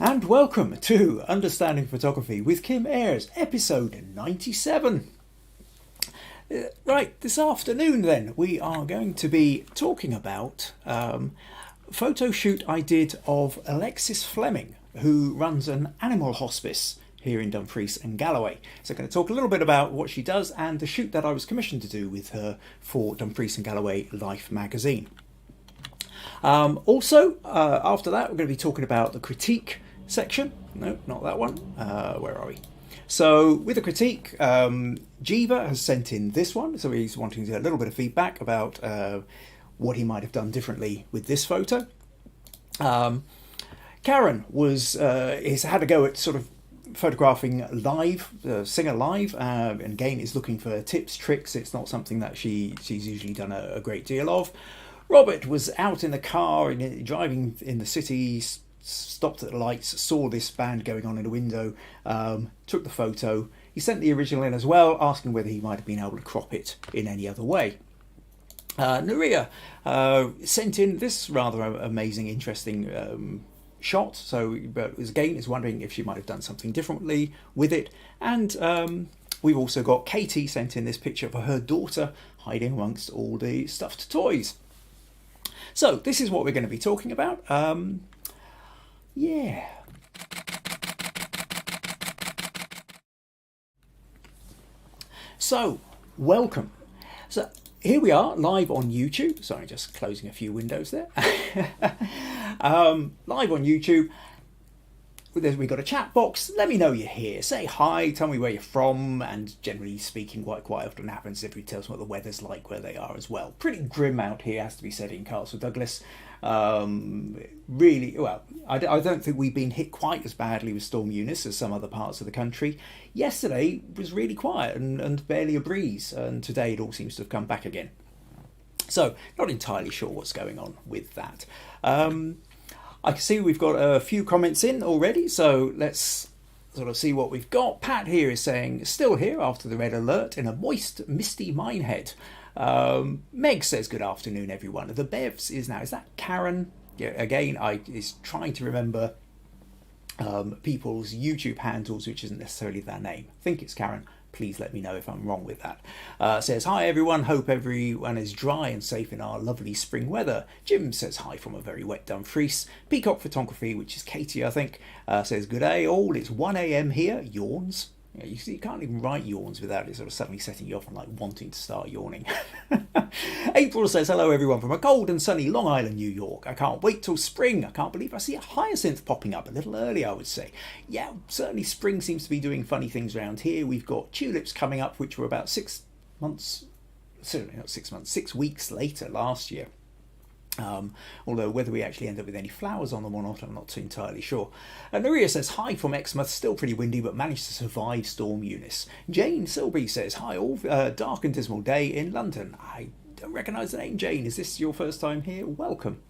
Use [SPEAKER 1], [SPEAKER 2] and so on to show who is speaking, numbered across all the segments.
[SPEAKER 1] And welcome to Understanding Photography with Kim Ayres, episode 97. Right, this afternoon then, we are going to be talking about a photo shoot I did of Alexis Fleming, who runs an animal hospice here in Dumfries and Galloway. So I'm going to talk a little bit about what she does and the shoot that I was commissioned to do with her for Dumfries and Galloway Life magazine. Also, after that, we're going to be talking about the critique section. No, not that one. Where are we? So with the critique, Geeva has sent in this one. So he's wanting to get a little bit of feedback about what he might have done differently with this photo. Karen has had a go at sort of photographing live, singer live, and again is looking for tips, tricks. It's not something that she's usually done a great deal of. Robert was out in the car, driving in the city, stopped at the lights, saw this band going on in a window, took the photo. He sent the original in as well, asking whether he might have been able to crop it in any other way. Nurije sent in this rather amazing, interesting shot. So, but again, is wondering if she might have done something differently with it. And we've also got Katie sent in this picture of her daughter hiding amongst all the stuffed toys. So this is what we're going to be talking about. Yeah. So, welcome. So here we are, live on YouTube. Sorry, just closing a few windows there. Live on YouTube. We've got a chat box. Let me know you're here. Say hi, tell me where you're from, and generally speaking, quite often happens if you tell us what the weather's like where they are as well. Pretty grim out here, has to be said, in Castle Douglas. Really, well, I don't think we've been hit quite as badly with Storm Eunice as some other parts of the country. Yesterday was really quiet and barely a breeze, and today it all seems to have come back again. So, not entirely sure what's going on with that. I can see we've got a few comments in already, so let's sort of see what we've got. Pat here is saying, still here after the red alert in a moist, misty Minehead. Meg says, good afternoon, everyone. The Bevs is that Karen? Yeah, again, I is trying to remember people's YouTube handles, which isn't necessarily their name. I think it's Karen. Please let me know if I'm wrong with that. Says, hi everyone, hope everyone is dry and safe in our lovely spring weather. Jim says hi from a very wet Dumfries. Peacock Photography, which is Katie, I think, says, good day all, it's 1 a.m. here, yawns. Yeah, you see, you can't even write yawns without it sort of suddenly setting you off and like wanting to start yawning. April says, hello everyone from a cold and sunny Long Island, New York. I can't wait till spring. I can't believe I see a hyacinth popping up a little early, I would say. Yeah, certainly spring seems to be doing funny things around here. We've got tulips coming up, which were about 6 weeks later last year. Although whether we actually end up with any flowers on them or not, I'm not too entirely sure. Nurije says, hi from Exmouth, still pretty windy, but managed to survive Storm Eunice. Jane Silby says, hi all, dark and dismal day in London. I don't recognise the name, Jane. Is this your first time here? Welcome.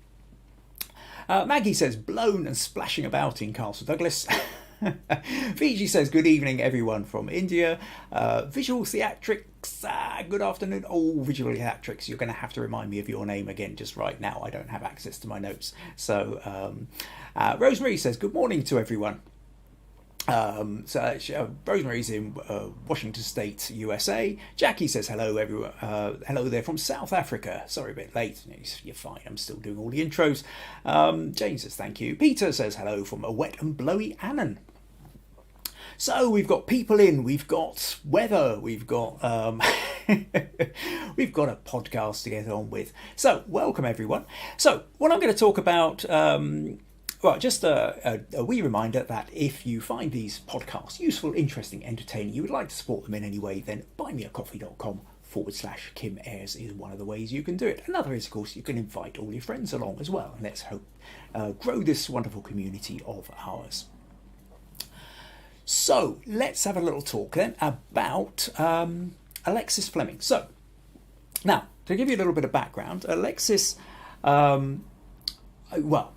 [SPEAKER 1] Maggie says, blown and splashing about in Castle Douglas. Fiji says, good evening everyone from India. Visual Theatrics, good afternoon. Oh, Visual Theatrics, you're going to have to remind me of your name again just right now. I don't have access to my notes. So Rosemary says, good morning to everyone. Rosemary's in Washington State, USA. Jackie says, hello everyone. Hello there from South Africa. Sorry, a bit late. You're fine. I'm still doing all the intros. Jane says, thank you. Peter says, hello from a wet and blowy Annan. So we've got people in, we've got weather, we've got we've got a podcast to get on with. So welcome everyone. So what I'm going to talk about, well, just a wee reminder that if you find these podcasts useful, interesting, entertaining, you would like to support them in any way, then buymeacoffee.com/Kim Ayres is one of the ways you can do it. Another is, of course, you can invite all your friends along as well. And let's hope grow this wonderful community of ours. So let's have a little talk then about Alexis Fleming. So now, to give you a little bit of background, Alexis, well,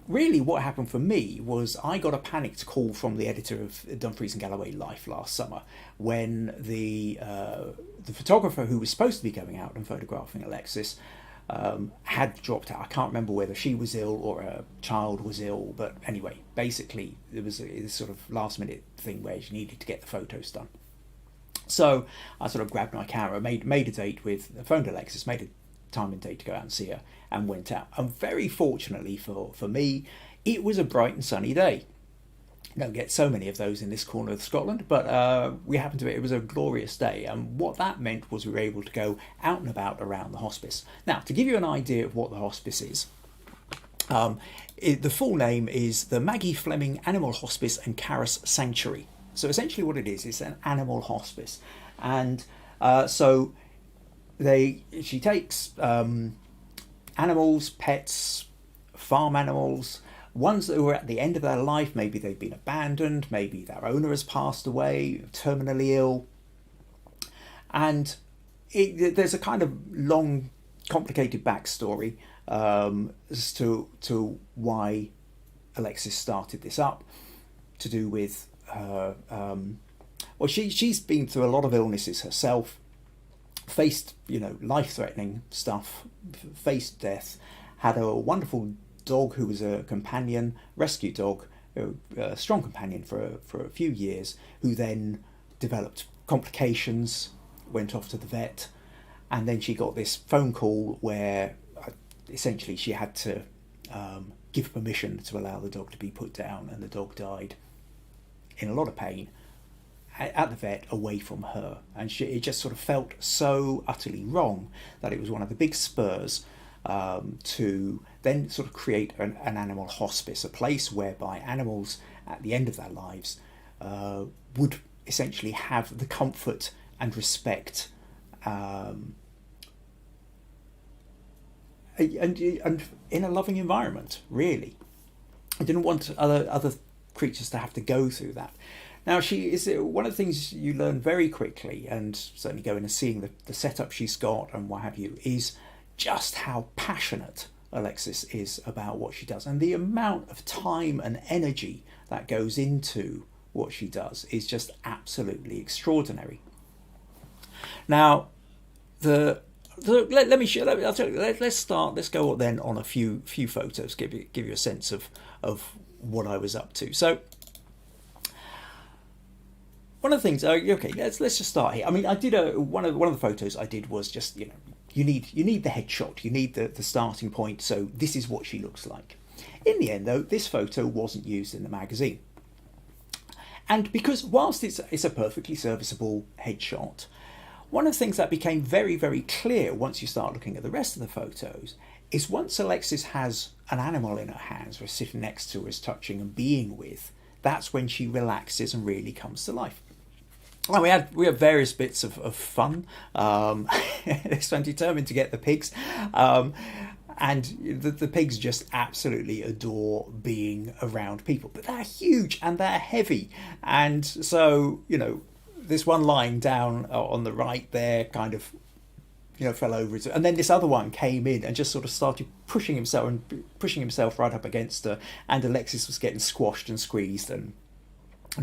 [SPEAKER 1] really what happened for me was I got a panicked call from the editor of Dumfries and Galloway Life last summer when the photographer who was supposed to be going out and photographing Alexis had dropped out. I can't remember whether she was ill or a child was ill, but anyway, basically there was this sort of last minute thing where she needed to get the photos done. So I sort of grabbed my camera, made a date phoned Alexis, made a time and date to go out and see her, and went out. And very fortunately for me, it was a bright and sunny day. You don't get so many of those in this corner of Scotland, but it was a glorious day. And what that meant was we were able to go out and about around the hospice. Now, to give you an idea of what the hospice is, the full name is the Maggie Fleming Animal Hospice and Caris Sanctuary. So essentially what it is, it's an animal hospice. And so she takes animals, pets, farm animals, ones that were at the end of their life. Maybe they've been abandoned, maybe their owner has passed away, terminally ill. And there's a kind of long, complicated backstory as to why Alexis started this up, to do with she's been through a lot of illnesses herself, faced life-threatening stuff, faced death, had a wonderful dog who was a companion, rescue dog, a strong companion for a few years, who then developed complications, went off to the vet, and then she got this phone call where essentially she had to give permission to allow the dog to be put down, and the dog died in a lot of pain at the vet, away from her. And it just sort of felt so utterly wrong that it was one of the big spurs to then sort of create an animal hospice, a place whereby animals at the end of their lives would essentially have the comfort and respect and in a loving environment, really. I didn't want other creatures to have to go through that. Now, she is one of the things you learn very quickly, and certainly going and seeing the setup she's got and what have you, is just how passionate Alexis is about what she does, and the amount of time and energy that goes into what she does is just absolutely extraordinary. Now, let's start. Let's go then on a few photos. Give you a sense of what I was up to. So one of the things. Okay, let's just start here. I mean, I did one of the photos I did was just you need the headshot. You need the starting point. So this is what she looks like. In the end, though, this photo wasn't used in the magazine, and because whilst it's a perfectly serviceable headshot, one of the things that became very, very clear once you start looking at the rest of the photos is once Alexis has an animal in her hands, or is sitting next to her, is touching and being with, that's when she relaxes and really comes to life. Well, we had various bits of fun. I'm determined to get the pigs. And the pigs just absolutely adore being around people. But they're huge and they're heavy. And so, this one lying down on the right there kind of, fell over. And then this other one came in and just sort of started pushing himself right up against her. And Alexis was getting squashed and squeezed and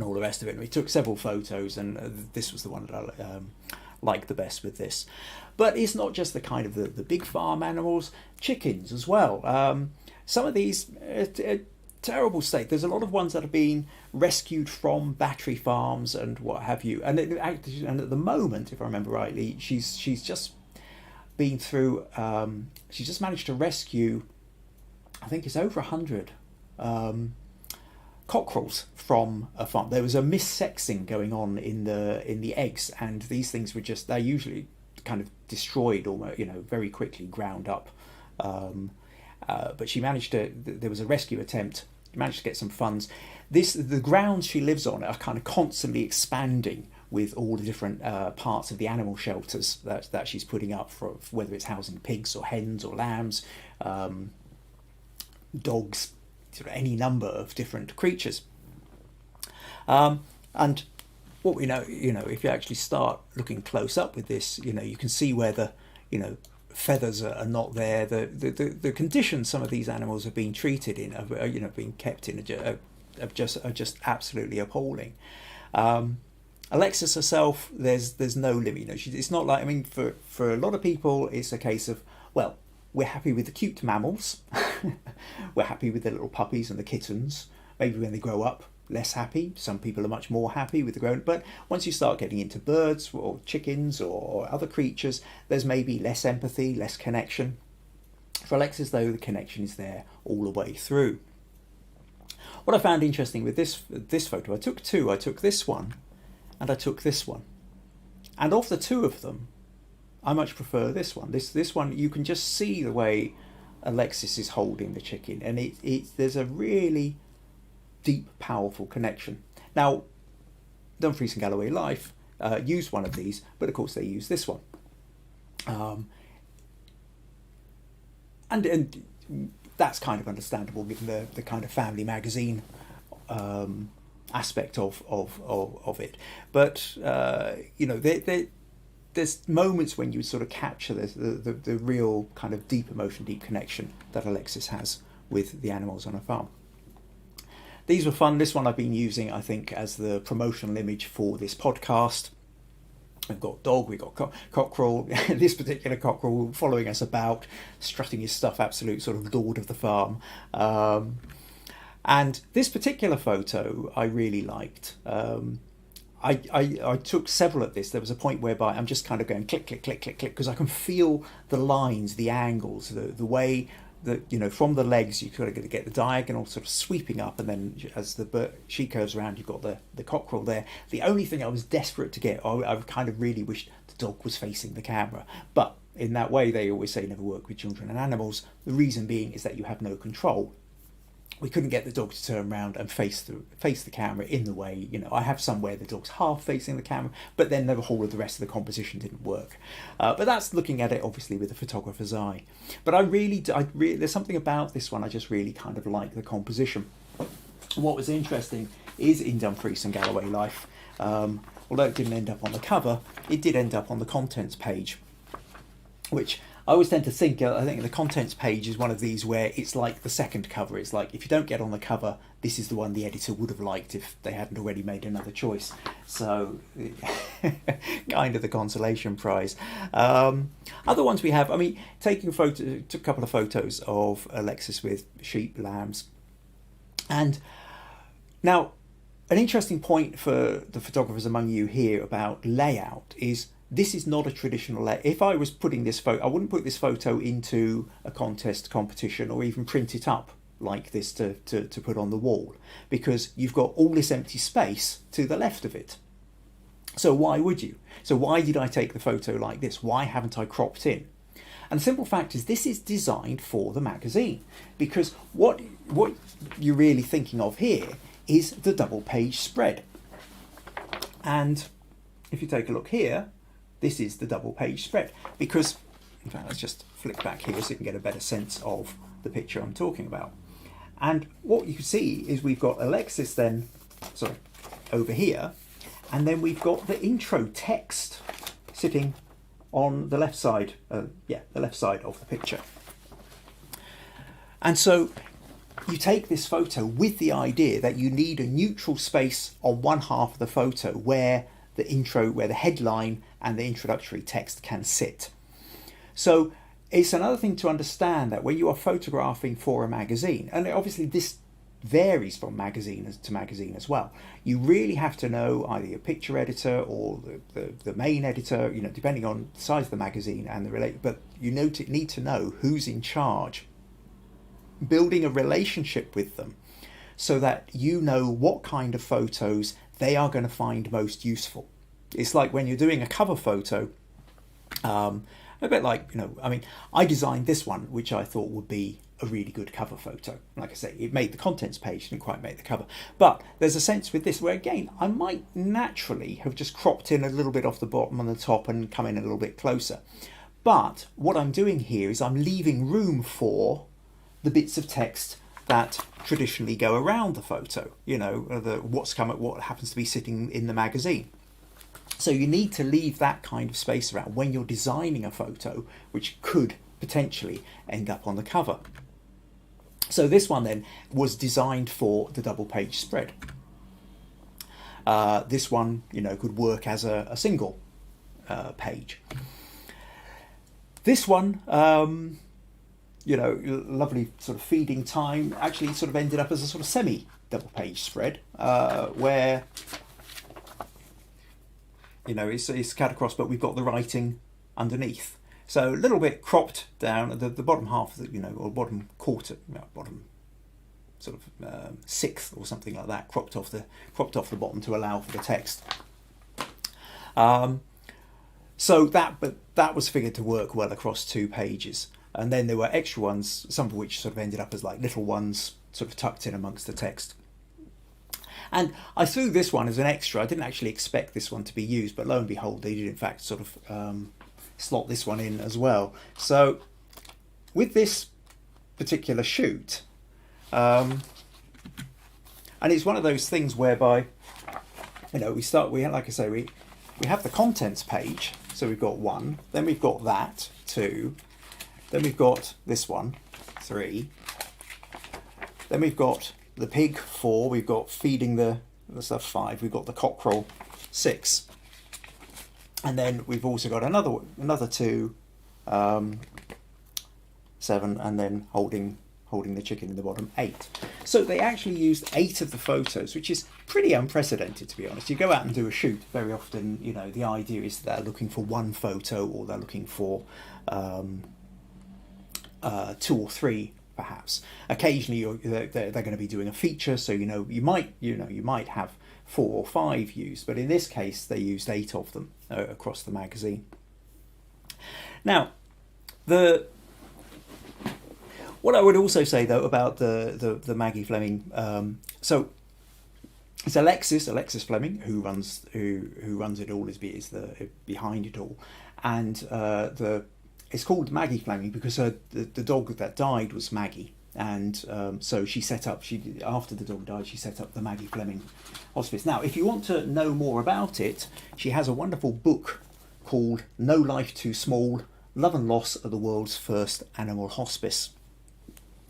[SPEAKER 1] all the rest of it. And we took several photos, and this was the one that I liked the best with this. But it's not just the kind of the big farm animals, chickens as well. Some of these terrible state. There's a lot of ones that are being rescued from battery farms and what have you. And at the moment, if I remember rightly, she's just been through. She's just managed to rescue, I think it's over 100 cockerels from a farm. There was a missexing going on in the eggs, and these things they're usually kind of destroyed almost, very quickly, ground up. But she managed to. There was a rescue attempt. Managed to get some funds. The grounds she lives on are kind of constantly expanding with all the different parts of the animal shelters that she's putting up for whether it's housing pigs or hens or lambs, dogs, sort of any number of different creatures. And what we know, if you actually start looking close up with this, you can see where the feathers are not there. The conditions some of these animals have been treated in, being kept in, are just absolutely appalling. Alexis herself, there's no limit. It's not like, for a lot of people, it's a case of, well, we're happy with the cute mammals. We're happy with the little puppies and the kittens. Maybe when they grow up, less happy. Some people are much more happy with the grown. But once you start getting into birds or chickens or other creatures, there's maybe less empathy, less connection. For Alexis, though, the connection is there all the way through. What I found interesting with this photo, I took two. I took this one and I took this one. And of the two of them, I much prefer this one. This one, you can just see the way Alexis is holding the chicken, and there's a really deep, powerful connection. Now, Dumfries and Galloway Life use one of these, but of course they use this one. And that's kind of understandable given the kind of family magazine aspect of it. But you know, there's moments when you sort of capture the real kind of deep emotion, deep connection that Alexis has with the animals on a farm. These were fun. This one I've been using, I think, as the promotional image for this podcast. We've got dog, we've got cockerel. This particular cockerel following us about, strutting his stuff, absolute sort of lord of the farm. And this particular photo I really liked. I took several at this. There was a point whereby I'm just kind of going click, click, click, click, click, because I can feel the lines, the angles, the way that, you know, from the legs you've got to get the diagonal sort of sweeping up, and then as the sheet curves around, you've got the cockerel there. The only thing I was desperate to get, I kind of really wished the dog was facing the camera. But in that way, they always say never work with children and animals. The reason being is that you have no control. We couldn't get the dog to turn around and face the camera in the way, you know, I have some where the dog's half facing the camera, but then the whole of the rest of the composition didn't work. But that's looking at it obviously with a photographer's eye. But I really, there's something about this one I just really kind of like the composition. What was interesting is in Dumfries and Galloway Life, although it didn't end up on the cover, it did end up on the contents page, which I always tend to think, I think the contents page is one of these where it's like the second cover. It's like, if you don't get on the cover, this is the one the editor would have liked if they hadn't already made another choice. So, kind of the consolation prize. Other ones we have, I mean, took a couple of photos of Alexis with sheep, lambs. And now, an interesting point for the photographers among you here about layout is, this is not a traditional layout. If I was putting this photo, I wouldn't put this photo into a contest competition or even print it up like this to put on the wall, because you've got all this empty space to the left of it. So why would you? So why did I take the photo like this? Why haven't I cropped in? And the simple fact is, this is designed for the magazine, because what you're really thinking of here is the double page spread. And if you take a look here, this is the double page spread, because, in fact, let's just flick back here so you can get a better sense of the picture I'm talking about. And what you can see is we've got Alexis then, sorry, over here, and then we've got the intro text sitting on the left side, the left side of the picture. And so you take this photo with the idea that you need a neutral space on one half of the photo where the intro, where the headline and the introductory text can sit. So it's another thing to understand that when you are photographing for a magazine, and obviously this varies from magazine to magazine as well, you really have to know either your picture editor or the main editor, you know, depending on the size of the magazine and the related, but you need to know who's in charge, building a relationship with them so that you know what kind of photos they are going to find most useful. It's like when you're doing a cover photo, a bit like, you know, I mean, I designed this one, which I thought would be a really good cover photo. Like I say, it made the contents page, didn't quite make the cover. But there's a sense with this where, again, I might naturally have just cropped in a little bit off the bottom and the top and come in a little bit closer. But what I'm doing here is I'm leaving room for the bits of text that traditionally go around the photo, you know, what happens to be sitting in the magazine. So you need to leave that kind of space around when you're designing a photo which could potentially end up on the cover. So this one then was designed for the double page spread. This one, you know, could work as a single page. This one, lovely sort of feeding time actually sort of ended up as a sort of semi-double page spread where, it's cut across, but we've got the writing underneath. So a little bit cropped down at the bottom half of the, or bottom quarter, bottom sort of sixth or something like that, cropped off the bottom to allow for the text. So that was figured to work well across 2 pages. And then there were extra ones, some of which sort of ended up as like little ones sort of tucked in amongst the text. And I threw this one as an extra. I didn't actually expect this one to be used, but lo and behold, they did in fact sort of slot this one in as well. So with this particular shoot, and it's one of those things whereby, we have the contents page. So we've got 1, then we've got that, 2, then we've got this one, 3, then we've got the pig, 4, we've got feeding the stuff, 5, we've got the cockerel, 6, and then we've also got another 2, 7, and then holding the chicken in the bottom, 8. So they actually used 8 of the photos, which is pretty unprecedented, to be honest. You go out and do a shoot, very often, the idea is that they're looking for 1 photo, or they're looking for 2 or 3, perhaps. Occasionally, they're going to be doing a feature, so you might have 4 or 5 used, but in this case, they used 8 of them across the magazine. Now, what I would also say, though, about the Maggie Fleming, so it's Alexis Fleming who runs it all, is the behind it all, and it's called Maggie Fleming because the dog that died was Maggie, and so after the dog died, she set up the Maggie Fleming Hospice. Now, if you want to know more about it, she has a wonderful book called No Life Too Small: Love and Loss of the World's First Animal Hospice.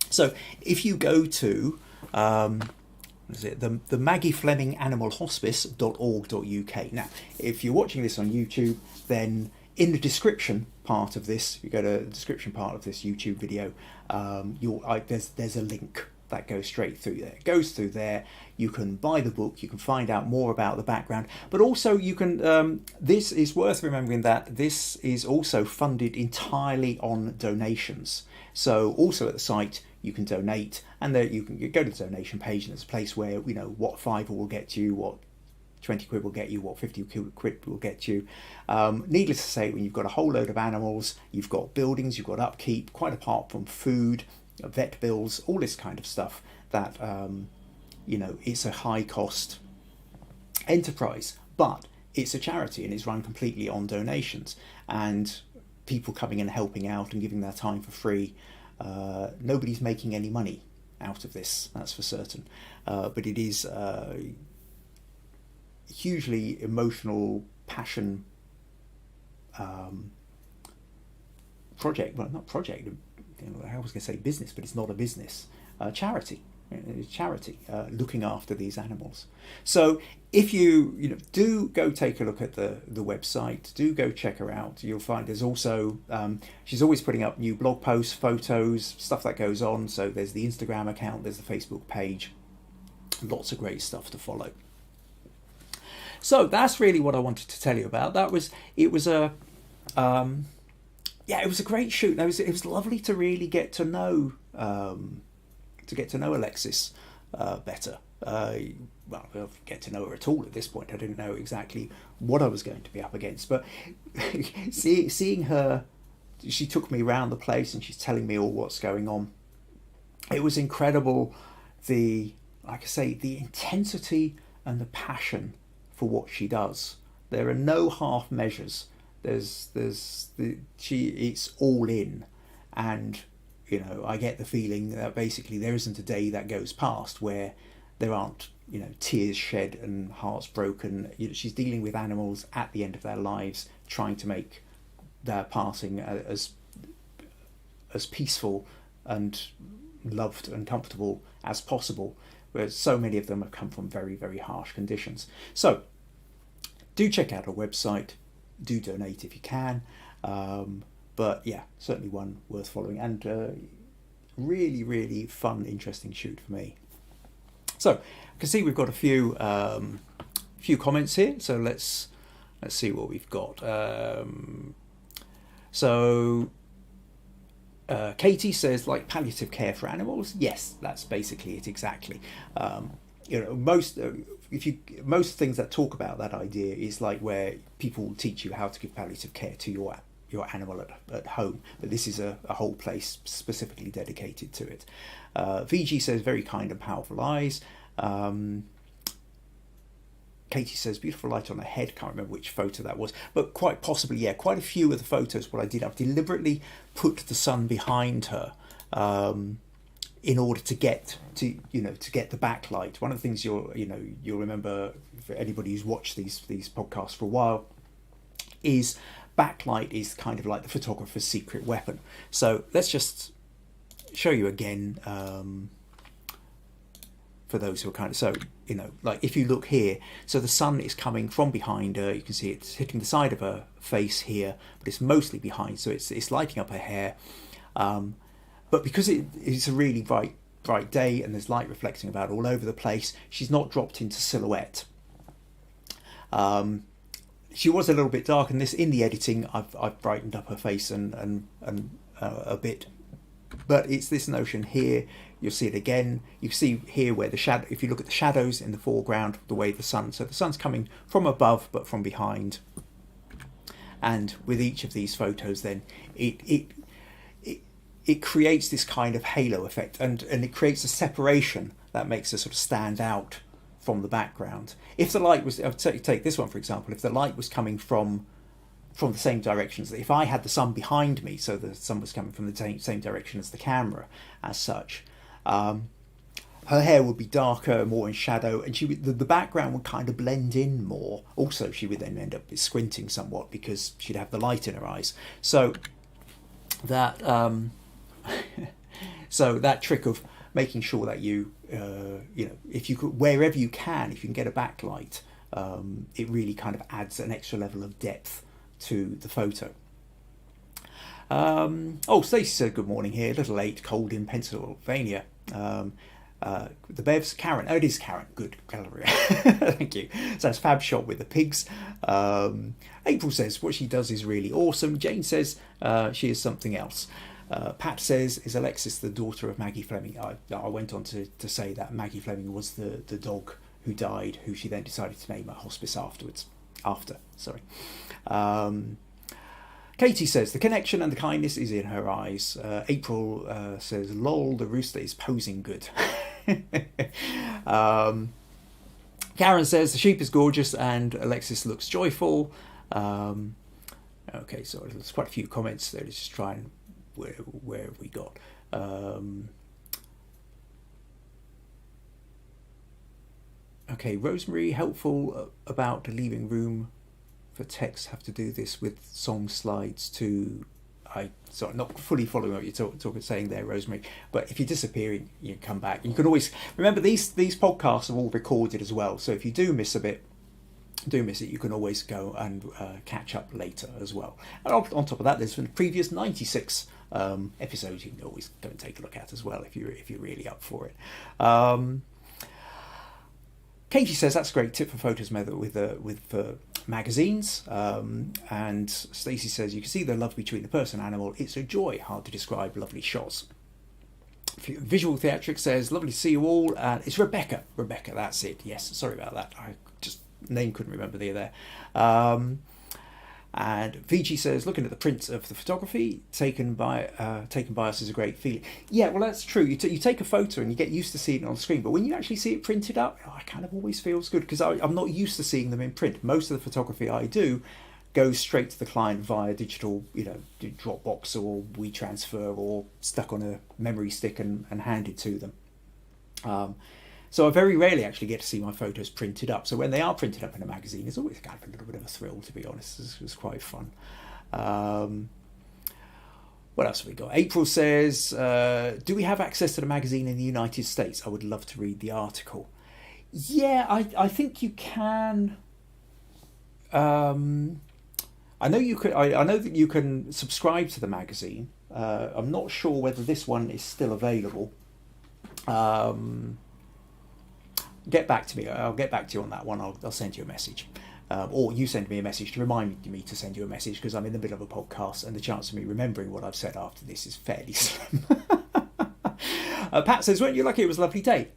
[SPEAKER 1] So if you go to the Maggie Fleming Animal Hospice.org.uk. Now, if you're watching this on YouTube, then in the description part of this, if you go to the description part of this YouTube video, there's a link that goes straight through there. It goes through there. You can buy the book. You can find out more about the background. But also you can. This is worth remembering that this is also funded entirely on donations. So also at the site, you can donate, and there you can go to the donation page, and there's a place where what £5 will get you, what 20 quid will get you, what 50 quid will get you. Needless to say, when you've got a whole load of animals, you've got buildings, you've got upkeep, quite apart from food, vet bills, all this kind of stuff, that it's a high cost enterprise, but it's a charity and it's run completely on donations and people coming and helping out and giving their time for free. Nobody's making any money out of this, that's for certain, but it is hugely emotional, passion project. Well, not project, I was going to say business, but it's not a business. Charity. It's charity looking after these animals. So if you do go take a look at the website, do go check her out. You'll find there's also she's always putting up new blog posts, photos, stuff that goes on. So there's the Instagram account, there's the Facebook page, lots of great stuff to follow. So that's really what I wanted to tell you about. It was a great shoot. It was lovely to really get to know Alexis better. I'll get to know her at all at this point. I didn't know exactly what I was going to be up against, but seeing her, she took me around the place and she's telling me all what's going on. It was incredible. Like I say, the intensity and the passion for what she does. There are no half measures. It's all in, and I get the feeling that basically there isn't a day that goes past where there aren't tears shed and hearts broken. She's dealing with animals at the end of their lives, trying to make their passing as peaceful and loved and comfortable as possible, whereas so many of them have come from very, very harsh conditions. So do check out our website, do donate if you can, but yeah, certainly one worth following. And really, really fun, interesting shoot for me. So I can see we've got a few comments here. So let's see what we've got. Katie says, like palliative care for animals. Yes, that's basically it exactly. Most things that talk about that idea is like where people teach you how to give palliative care to your animal at home, but this is a whole place specifically dedicated to it. VG says, very kind and powerful eyes. Katie says, beautiful light on her head. Can't remember which photo that was, but quite possibly, yeah, quite a few of the photos, what I did, I've deliberately put the sun behind her in order to get the backlight. One of the things you'll remember, for anybody who's watched these podcasts for a while, is backlight is kind of like the photographer's secret weapon. So let's just show you again, for those who are kind of, so, like if you look here, so the sun is coming from behind her. You can see it's hitting the side of her face here, but it's mostly behind, so it's lighting up her hair. But because it's a really bright day and there's light reflecting about all over the place, she's not dropped into silhouette. She was a little bit dark, and in the editing I've brightened up her face and a bit, but it's this notion here. You'll see it again. You can see here where the shadow, if you look at the shadows in the foreground, the way the sun's coming from above but from behind. And with each of these photos, then it creates this kind of halo effect, and it creates a separation that makes her sort of stand out from the background. If the light was, take this one for example, if the light was coming from the same direction, if I had the sun behind me, so the sun was coming from the same direction as the camera as such, her hair would be darker, more in shadow, and the background would kind of blend in more. Also, she would then end up squinting somewhat because she'd have the light in her eyes. So that that trick of making sure that if you could, wherever you can, if you can get a backlight, it really kind of adds an extra level of depth to the photo. Stacey said, good morning here, a little late, cold in Pennsylvania. The Bev's Karen. Oh, it is Karen. Good, Galleria. Thank you. So that's Fab shot with the pigs. April says, what she does is really awesome. Jane says, she is something else. Pat says, is Alexis the daughter of Maggie Fleming? I went on to say that Maggie Fleming was the dog who died, who she then decided to name a Hospice after. Katie says, the connection and the kindness is in her eyes. April says, lol, the rooster is posing good. Karen says, the sheep is gorgeous and Alexis looks joyful. Okay, so there's quite a few comments there. Let's just try and where have we got? Okay, Rosemary, helpful about leaving room for text. Have to do this with song slides too. Not fully following what you're saying there, Rosemary, but if you're disappearing, you come back. You can always remember these podcasts are all recorded as well, so if you do miss it, you can always go and catch up later as well. And on top of that, there's the previous 96 episodes you can always go and take a look at as well if you're really up for it. Katie says, that's a great tip for photos with magazines. And Stacey says, you can see the love between the person and animal. It's a joy, hard to describe, lovely shots. Visual Theatrics says, lovely to see you all. It's Rebecca, that's it. Yes, sorry about that. I just name couldn't remember there. And VG says, looking at the prints of the photography taken by us is a great feeling. Yeah, well, that's true. You take a photo and you get used to seeing it on the screen, but when you actually see it printed up, it kind of always feels good, because I'm not used to seeing them in print. Most of the photography I do goes straight to the client via digital, Dropbox or WeTransfer, or stuck on a memory stick and handed to them. So I very rarely actually get to see my photos printed up. So when they are printed up in a magazine, it's always kind of a little bit of a thrill, to be honest. It was quite fun. What else have we got? April says, do we have access to the magazine in the United States? I would love to read the article. Yeah, I think you can. I know you could. I know that you can subscribe to the magazine. I'm not sure whether this one is still available. Get back to me. I'll get back to you on that one. I'll send you a message. Or you send me a message to remind me to send you a message, because I'm in the middle of a podcast and the chance of me remembering what I've said after this is fairly slim. Pat says, weren't you lucky it was a lovely day?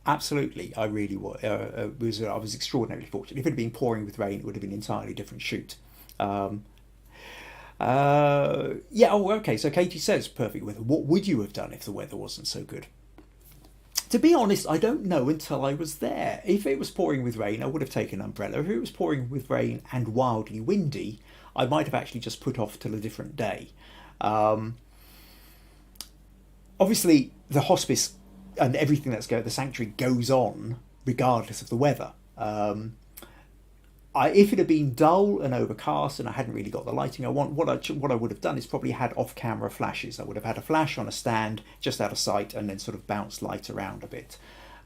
[SPEAKER 1] Absolutely, I really was. I was extraordinarily fortunate. If it had been pouring with rain, it would have been an entirely different shoot. Yeah, oh, okay, so Katie says, perfect weather. What would you have done if the weather wasn't so good? To be honest, I don't know until I was there. If it was pouring with rain, I would have taken an umbrella. If it was pouring with rain and wildly windy, I might have actually just put off till a different day. Obviously, the hospice and everything the sanctuary goes on regardless of the weather. If it had been dull and overcast and I hadn't really got the lighting I want, what I would have done is probably had off-camera flashes. I would have had a flash on a stand just out of sight and then sort of bounce light around a bit.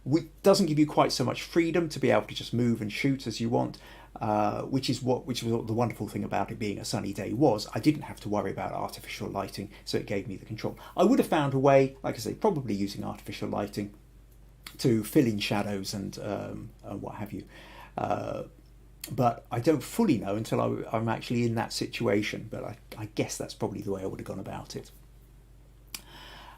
[SPEAKER 1] It doesn't give you quite so much freedom to be able to just move and shoot as you want, which was what the wonderful thing about it being a sunny day was. I didn't have to worry about artificial lighting, so it gave me the control. I would have found a way, like I say, probably using artificial lighting to fill in shadows and what have you. But I don't fully know until I'm actually in that situation. But I guess that's probably the way I would have gone about it.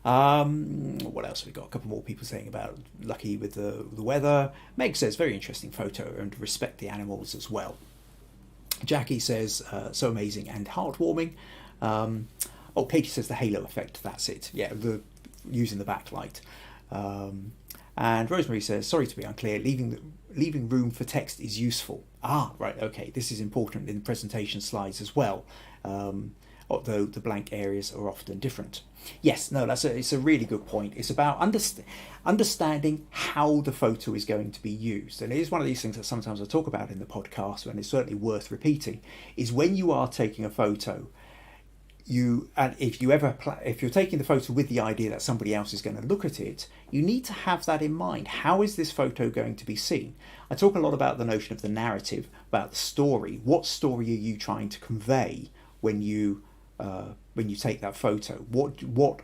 [SPEAKER 1] What else have we got? A couple more people saying about lucky with the weather. Meg says, very interesting photo and respect the animals as well. Jackie says, so amazing and heartwarming. Katie says the halo effect, that's it. Yeah, using the backlight. And Rosemary says, sorry to be unclear, leaving room for text is useful. Right, okay, this is important in the presentation slides as well, although the blank areas are often different. Yes, no, it's a really good point. It's about understanding how the photo is going to be used. And it is one of these things that sometimes I talk about in the podcast, and it's certainly worth repeating, is when you are taking a photo, if you're taking the photo with the idea that somebody else is going to look at it, you need to have that in mind. How is this photo going to be seen? I talk a lot about the notion of the narrative, about the story. What story are you trying to convey when you take that photo? What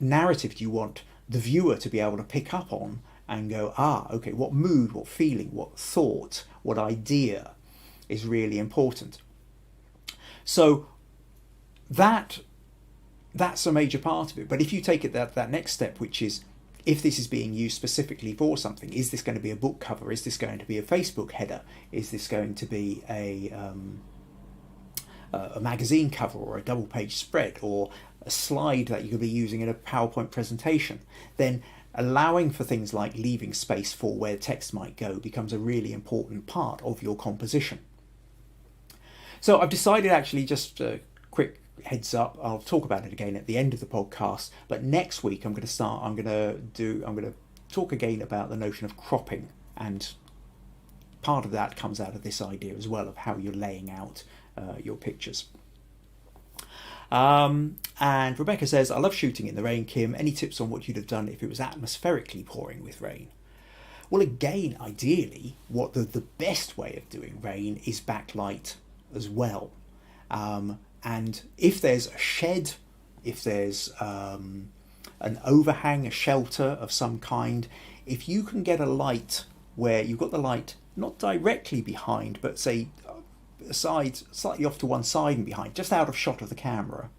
[SPEAKER 1] narrative do you want the viewer to be able to pick up on and go, okay, what mood, what feeling, what thought, what idea is really important? So that's a major part of it. But if you take it that next step, which is, if this is being used specifically for something, is this going to be a book cover? Is this going to be a Facebook header? Is this going to be a magazine cover or a double page spread or a slide that you could be using in a PowerPoint presentation? Then allowing for things like leaving space for where text might go becomes a really important part of your composition. So I've decided, actually, just a quick heads up, I'll talk about it again at the end of the podcast, but next week I'm going to talk again about the notion of cropping, and part of that comes out of this idea as well of how you're laying out your pictures. And Rebecca says, I love shooting in the rain, Kim. Any tips on what you'd have done if it was atmospherically pouring with rain? Well, again, ideally, what the best way of doing rain is backlight as well. And if there's a shed, if there's an overhang, a shelter of some kind, if you can get a light where you've got the light not directly behind, but say slightly off to one side and behind, just out of shot of the camera,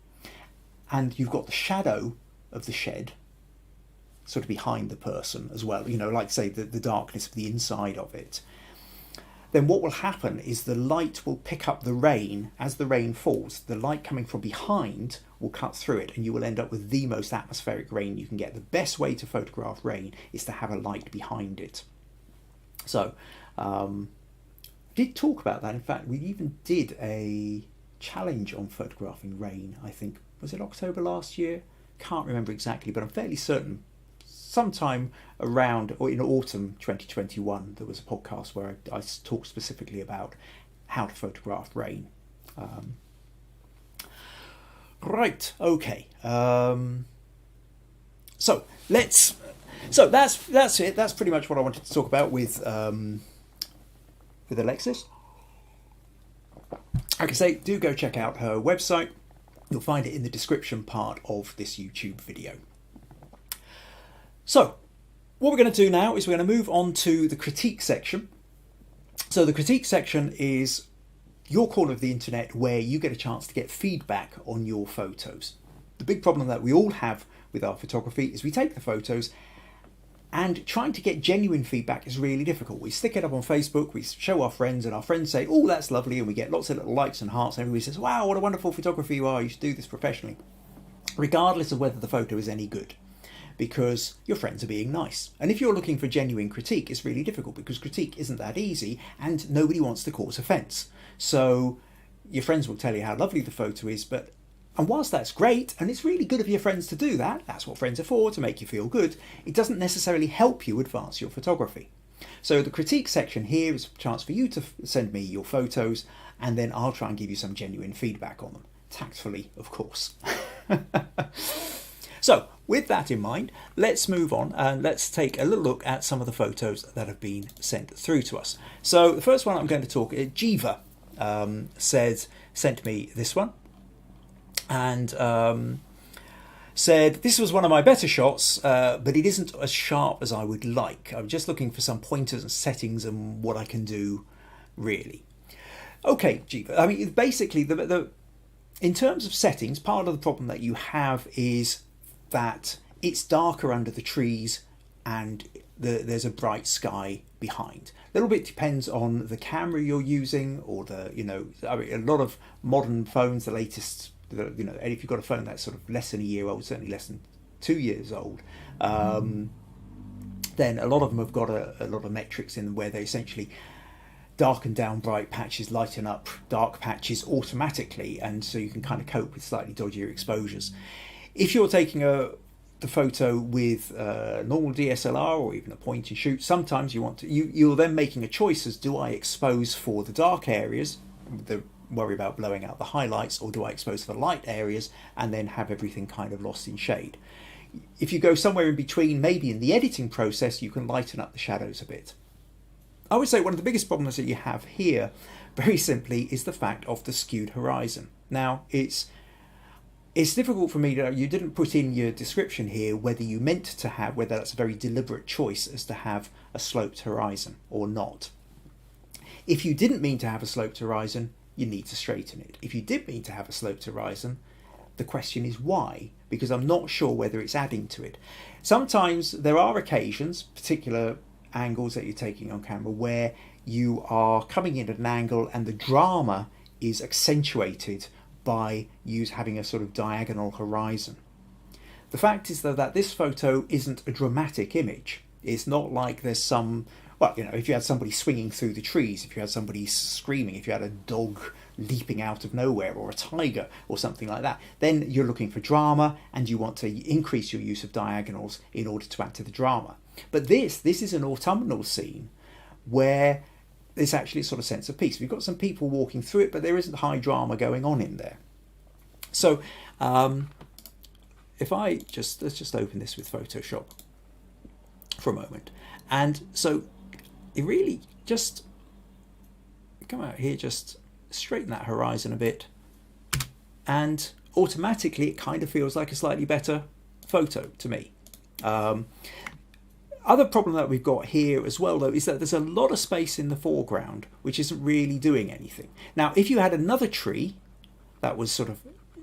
[SPEAKER 1] and you've got the shadow of the shed sort of behind the person as well, like say the darkness of the inside of it, then what will happen is the light will pick up the rain as the rain falls. The light coming from behind will cut through it, and you will end up with the most atmospheric rain you can get. The best way to photograph rain is to have a light behind it. So, did talk about that. In fact, we even did a challenge on photographing rain, I think. Was it October last year? Can't remember exactly, but I'm fairly certain sometime around or in autumn 2021 there was a podcast where I talked specifically about how to photograph rain. Right, okay. So that's it. That's pretty much what I wanted to talk about with Alexis. Like I say, do go check out her website. You'll find it in the description part of this YouTube video. So what we're going to do now is we're going to move on to the critique section. So the critique section is your corner of the internet where you get a chance to get feedback on your photos. The big problem that we all have with our photography is we take the photos and trying to get genuine feedback is really difficult. We stick it up on Facebook, we show our friends, and our friends say, oh, that's lovely, and we get lots of little likes and hearts, and everybody says, wow, what a wonderful photographer you are, you should do this professionally, regardless of whether the photo is any good, because your friends are being nice. And if you're looking for genuine critique, it's really difficult, because critique isn't that easy, and nobody wants to cause offence. So your friends will tell you how lovely the photo is, and whilst that's great, and it's really good of your friends to do that, that's what friends are for, to make you feel good, it doesn't necessarily help you advance your photography. So the critique section here is a chance for you to send me your photos, and then I'll try and give you some genuine feedback on them. Tactfully, of course. So with that in mind, let's move on and let's take a little look at some of the photos that have been sent through to us. So the first one I'm going to talk, Geeva sent me this one. And said, this was one of my better shots, but it isn't as sharp as I would like. I'm just looking for some pointers and settings and what I can do, really. Okay, Geeva. I mean, basically, in terms of settings, part of the problem that you have is that it's darker under the trees and there's a bright sky behind. A little bit depends on the camera you're using, or I mean, a lot of modern phones, the latest, and if you've got a phone that's sort of less than a year old, certainly less than 2 years old, then a lot of them have got a lot of metrics in where they essentially darken down bright patches, lighten up dark patches automatically, and so you can kind of cope with slightly dodgier exposures. If you're taking the photo with a normal DSLR or even a point and shoot, sometimes you're then making a choice as, do I expose for the dark areas, worry about blowing out the highlights, or do I expose for the light areas and then have everything kind of lost in shade? If you go somewhere in between, maybe in the editing process, you can lighten up the shadows a bit. I would say one of the biggest problems that you have here, very simply, is the fact of the skewed horizon. Now, it's difficult for me to, you didn't put in your description here whether you meant to have, whether that's a very deliberate choice as to have a sloped horizon or not. If you didn't mean to have a sloped horizon, you need to straighten it. If you did mean to have a sloped horizon, the question is why, because I'm not sure whether it's adding to it. Sometimes there are occasions, particular angles that you're taking on camera, where you are coming in at an angle and the drama is accentuated by having a sort of diagonal horizon. The fact is though that this photo isn't a dramatic image. It's not like there's some, well, if you had somebody swinging through the trees, if you had somebody screaming, if you had a dog leaping out of nowhere, or a tiger or something like that, then you're looking for drama and you want to increase your use of diagonals in order to add to the drama. But this is an autumnal scene where there's actually a sort of sense of peace. We've got some people walking through it, but there isn't high drama going on in there. So if let's just open this with Photoshop for a moment. And so you really just come out here, just straighten that horizon a bit, and automatically it kind of feels like a slightly better photo to me. Other problem that we've got here as well, though, is that there's a lot of space in the foreground which isn't really doing anything. Now, if you had another tree that was sort of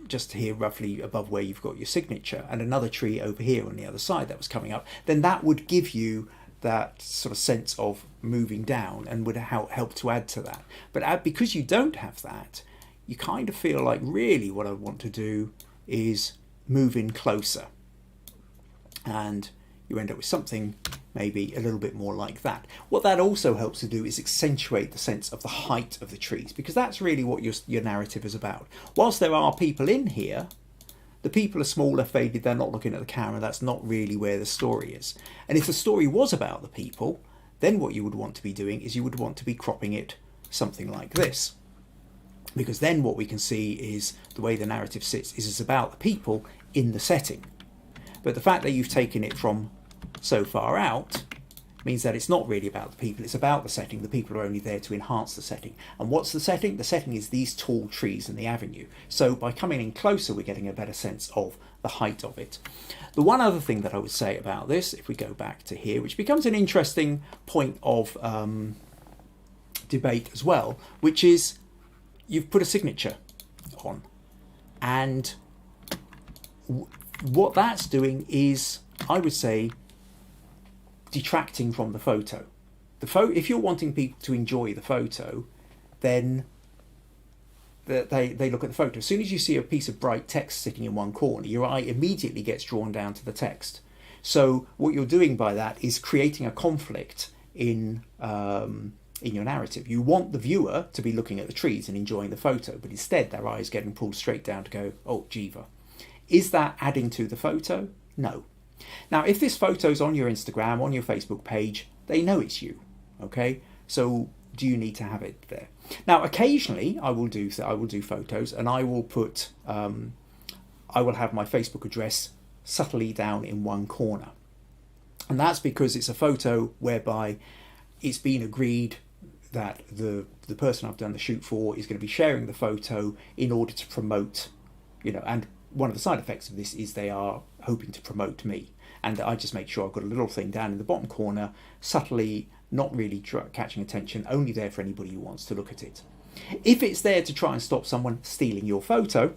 [SPEAKER 1] just here roughly above where you've got your signature, and another tree over here on the other side that was coming up, then that would give you that sort of sense of moving down and would help to add to that. But because you don't have that, you kind of feel like really what I want to do is move in closer, and you end up with something maybe a little bit more like that. What that also helps to do is accentuate the sense of the height of the trees, because that's really what your narrative is about. Whilst there are people in here, the people are smaller, faded, they're not looking at the camera, that's not really where the story is. And if the story was about the people, then what you would want to be doing is you would want to be cropping it something like this. Because then what we can see is the way the narrative sits is it's about the people in the setting. But the fact that you've taken it from so far out means that it's not really about the people, it's about the setting. The people are only there to enhance the setting. And what's the setting? The setting is these tall trees in the avenue. So by coming in closer, we're getting a better sense of the height of it. The one other thing that I would say about this, if we go back to here, which becomes an interesting point of debate as well, which is you've put a signature on, and what that's doing is, I would say, detracting from the photo. If you're wanting people to enjoy the photo, then they look at the photo. As soon as you see a piece of bright text sitting in one corner, your eye immediately gets drawn down to the text. So what you're doing by that is creating a conflict in your narrative. You want the viewer to be looking at the trees and enjoying the photo, but instead their eye is getting pulled straight down to go, oh, Geeva. Is that adding to the photo? No. Now, if this photo's on your Instagram, on your Facebook page, they know it's you, okay? So do you need to have it there? Now, occasionally I will do photos, and I will put, I will have my Facebook address subtly down in one corner. And that's because it's a photo whereby it's been agreed that the person I've done the shoot for is going to be sharing the photo in order to promote, and one of the side effects of this is they are hoping to promote me. And I just make sure I've got a little thing down in the bottom corner, subtly, not really catching attention, only there for anybody who wants to look at it. If it's there to try and stop someone stealing your photo,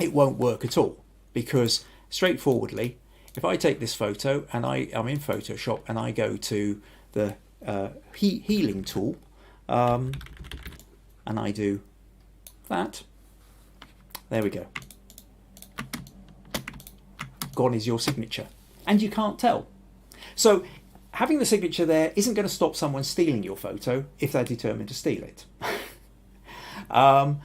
[SPEAKER 1] it won't work at all, because straightforwardly, if I take this photo and I'm in Photoshop and I go to the healing tool and I do that, there we go. Gone is your signature, and you can't tell. So having the signature there isn't going to stop someone stealing your photo if they're determined to steal it. And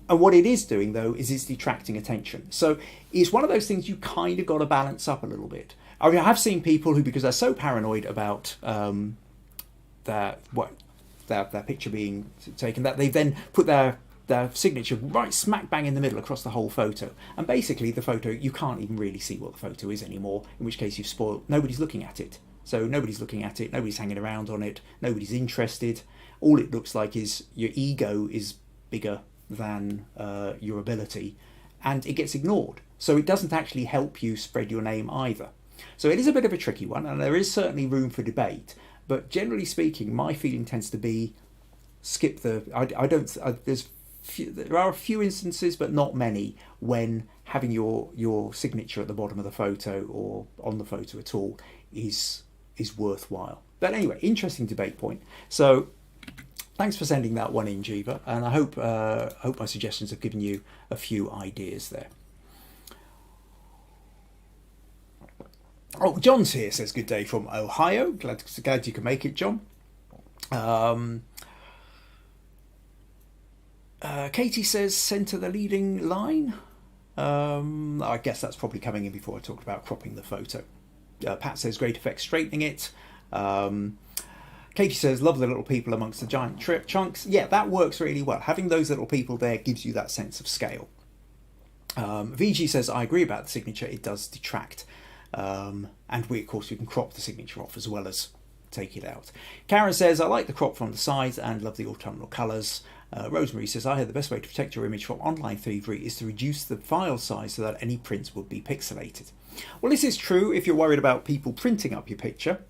[SPEAKER 1] what it is doing, though, is it's detracting attention. So it's one of those things you kind of got to balance up a little bit. I mean, I have seen people who, because they're so paranoid about their picture being taken, that they then put their signature right smack bang in the middle across the whole photo. And basically the photo, you can't even really see what the photo is anymore, in which case you've spoiled. Nobody's looking at it. So nobody's looking at it, nobody's hanging around on it, nobody's interested. All it looks like is your ego is bigger than your ability, and it gets ignored. So it doesn't actually help you spread your name either. So it is a bit of a tricky one, and there is certainly room for debate. But generally speaking, my feeling tends to be skip the. There are a few instances, but not many, when having your signature at the bottom of the photo or on the photo at all is worthwhile. But anyway, interesting debate point. So thanks for sending that one in, Geeva, and I hope my suggestions have given you a few ideas there. Oh, John's here, says good day from Ohio. Glad you can make it, John. Katie says centre the leading line. I guess that's probably coming in before I talked about cropping the photo. Pat says great effect straightening it. Katie says love the little people amongst the giant chunks. Yeah, that works really well. Having those little people there gives you that sense of scale. VG says I agree about the signature. It does detract. And of course we can crop the signature off as well as take it out. Karen says I like the crop from the sides and love the autumnal colours. Rosemary says I heard the best way to protect your image from online thievery is to reduce the file size so that any prints would be pixelated. Well, this is true if you're worried about people printing up your picture,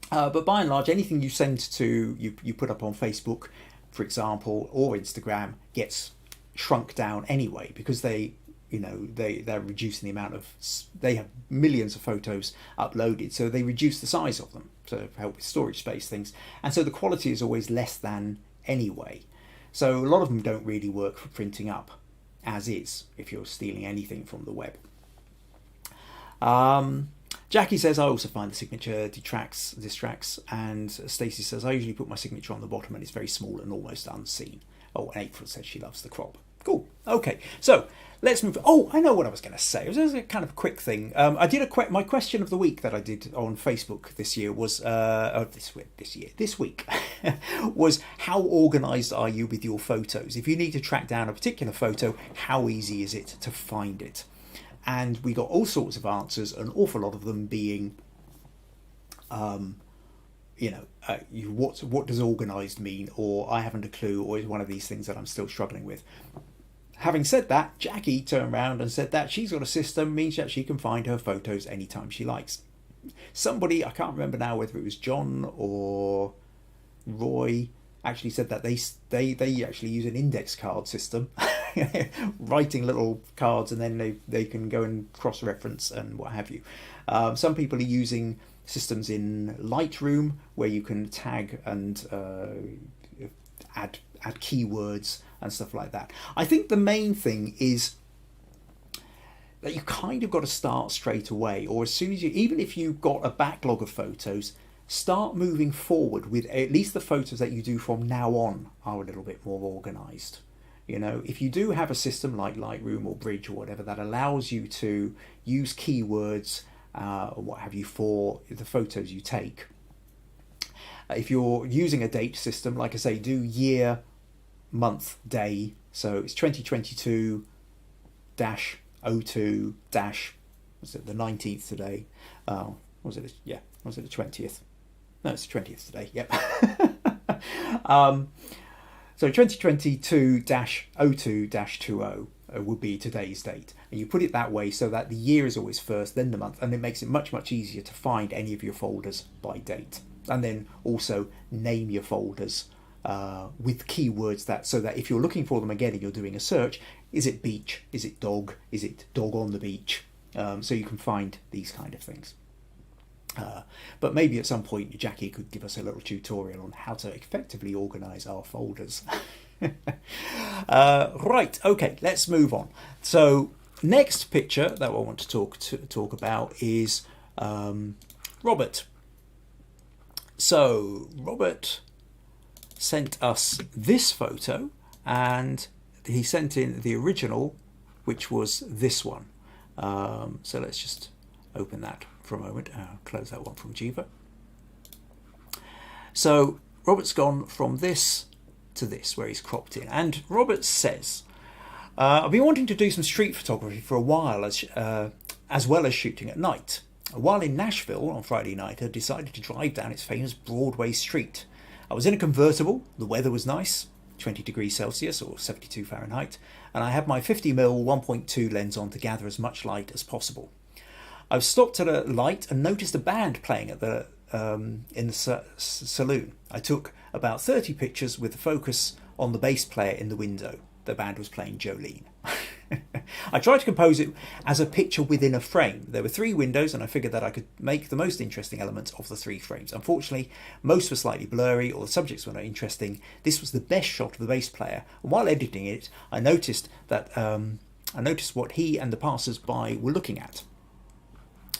[SPEAKER 1] but by and large anything you send to you put up on Facebook, for example, or Instagram gets shrunk down anyway, because they're reducing the amount of, they have millions of photos uploaded, so they reduce the size of them to help with storage space things, and so the quality is always less than anyway. So a lot of them don't really work for printing up as is if you're stealing anything from the web. Jackie says I also find the signature distracts, and Stacey says I usually put my signature on the bottom and it's very small and almost unseen. Oh, and April says she loves the crop. Cool. Okay, so let's move. Oh, I know what I was going to say. It was a kind of quick thing. I did my question of the week that I did on Facebook this year was this week was how organised are you with your photos? If you need to track down a particular photo, how easy is it to find it? And we got all sorts of answers, an awful lot of them being What does organised mean, or I haven't a clue, or is one of these things that I'm still struggling with. Having said that, Jackie turned around and said that she's got a system, means that she can find her photos anytime she likes. Somebody, I can't remember now whether it was John or Roy, actually said that they actually use an index card system, writing little cards, and then they can go and cross-reference and what have you. Some people are using systems in Lightroom where you can tag and add keywords and stuff like that. I think the main thing is that you kind of got to start straight away, or as soon as even if you've got a backlog of photos, start moving forward with at least the photos that you do from now on are a little bit more organised. If you do have a system like Lightroom or Bridge or whatever that allows you to use keywords or what have you for the photos you take. If you're using a date system, like I say, do year, month, day. So it's 2022 -02 was it the 19th today? Was it the 20th? No, it's the 20th today. Yep. So 2022-02-20 would be today's date, and you put it that way so that the year is always first, then the month, and it makes it much easier to find any of your folders by date. And then also name your folders with keywords so that if you're looking for them again and you're doing a search, is it beach, is it dog, is it dog on the beach, so you can find these kind of things. But maybe at some point Jackie could give us a little tutorial on how to effectively organise our folders. Right, okay, let's move on. So next picture that I want to talk about is Robert. So Robert sent us this photo, and he sent in the original, which was this one. So let's just open that for a moment. Close that one from Geeva. So Robert's gone from this to this, where he's cropped in. And Robert says, I've been wanting to do some street photography for a while, as well as shooting at night. While in Nashville on Friday night, I decided to drive down its famous Broadway street. I was in a convertible, the weather was nice, 20 degrees Celsius or 72 Fahrenheit, and I had my 50mm 1.2 lens on to gather as much light as possible. I stopped at a light and noticed a band playing at in the saloon. I took about 30 pictures with the focus on the bass player in the window. The band was playing Jolene. I tried to compose it as a picture within a frame. There were 3 windows, and I figured that I could make the most interesting elements of the 3 frames. Unfortunately, most were slightly blurry, or the subjects were not interesting. This was the best shot of the bass player, and while editing it, I noticed what he and the passers-by were looking at.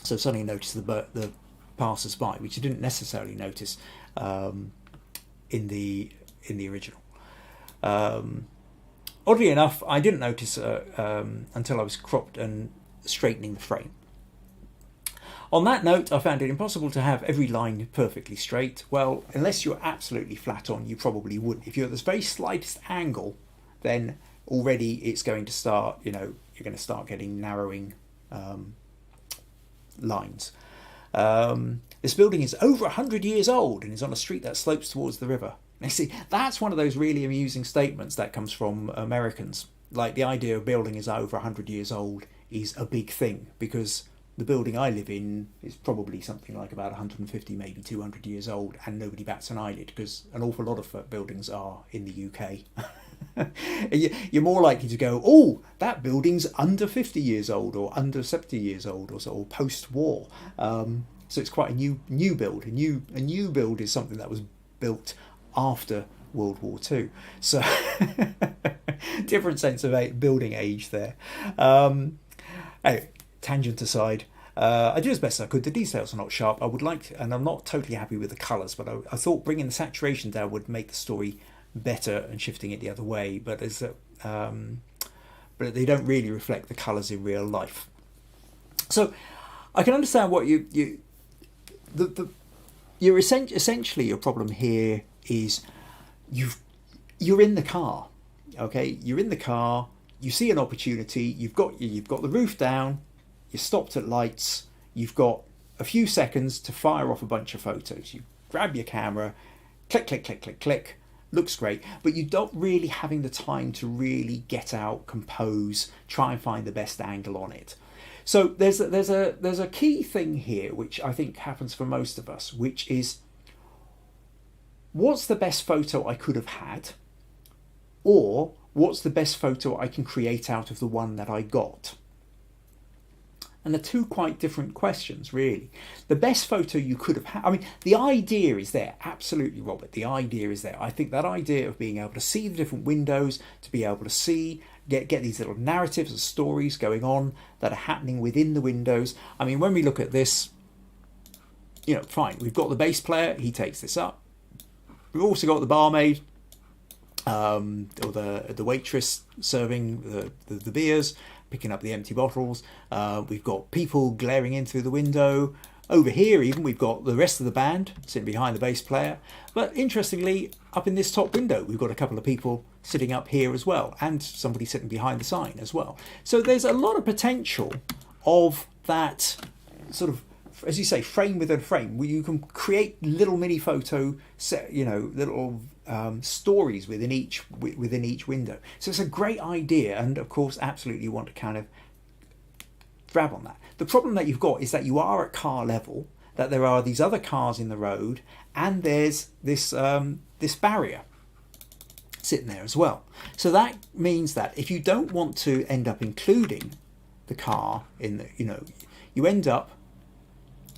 [SPEAKER 1] So suddenly noticed the passers-by, which you didn't necessarily notice in the original. Oddly enough, I didn't notice until I was cropped and straightening the frame. On that note, I found it impossible to have every line perfectly straight. Well, unless you're absolutely flat on, you probably wouldn't. If you're at the very slightest angle, then already it's going to start, you're going to start getting narrowing lines. This building is over 100 years old and is on a street that slopes towards the river. You see, that's one of those really amusing statements that comes from Americans. Like, the idea of building is over 100 years old is a big thing, because the building I live in is probably something like about 150, maybe 200 years old, and nobody bats an eyelid, because an awful lot of buildings are in the UK. You're more likely to go, oh, that building's under 50 years old, or under 70 years old, or post-war. So it's quite a new build. A new build is something that was built after World War II. So different sense of building age there. Anyway, tangent aside, I did as best I could. The details are not sharp. I would like, and I'm not totally happy with the colours, but I thought bringing the saturation down would make the story better and shifting it the other way. But but they don't really reflect the colours in real life. So I can understand what essentially your problem here is you're in the car. Okay, you're in the car. You see an opportunity. You've got the roof down. You're stopped at lights. You've got a few seconds to fire off a bunch of photos. You grab your camera, click, click, click, click, click. Looks great, but you're not really having the time to really get out, compose, try and find the best angle on it. So there's a key thing here, which I think happens for most of us, which is, what's the best photo I could have had, or what's the best photo I can create out of the one that I got? And they're two quite different questions, really. The best photo you could have had, I mean, the idea is there, absolutely, Robert, the idea is there. I think that idea of being able to see the different windows, to be able to see, get these little narratives and stories going on that are happening within the windows. I mean, when we look at this, you know, fine, we've got the bass player, he takes this up. We've also got the barmaid, or the waitress serving the beers, picking up the empty bottles. We've got people glaring in through the window. Over here even, we've got the rest of the band sitting behind the bass player. But interestingly, up in this top window, we've got a couple of people sitting up here as well, and somebody sitting behind the sign as well. So there's a lot of potential of that sort of, as you say, frame within frame, where you can create little mini photo set, you know, little stories within each window. So it's a great idea, and of course, absolutely you want to kind of grab on that. The problem that you've got is that you are at car level, that there are these other cars in the road, and there's this this barrier sitting there as well. So that means that if you don't want to end up including the car in the, you know, you end up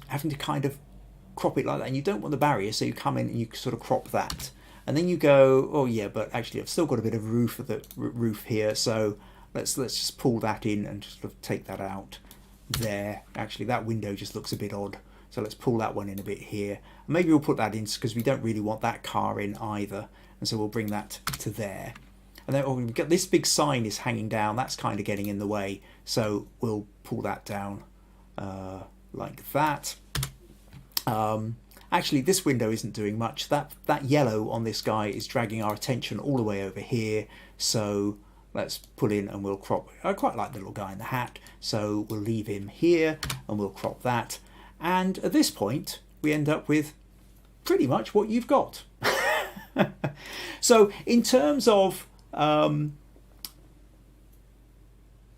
[SPEAKER 1] having to kind of crop it like that, and you don't want the barrier, so you come in and you sort of crop that, and then you go, oh yeah, but actually I've still got a bit of roof here, so let's just pull that in and just sort of take that out there. Actually, that window just looks a bit odd, so let's pull that one in a bit here. Maybe we'll put that in because we don't really want that car in either, and so we'll bring that to there. And then we've got this big sign is hanging down, that's kind of getting in the way, so we'll pull that down like that. Actually, this window isn't doing much. That yellow on this guy is dragging our attention all the way over here, so let's pull in and we'll crop. I quite like the little guy in the hat, so we'll leave him here and we'll crop that. And at this point, we end up with pretty much what you've got. So in terms of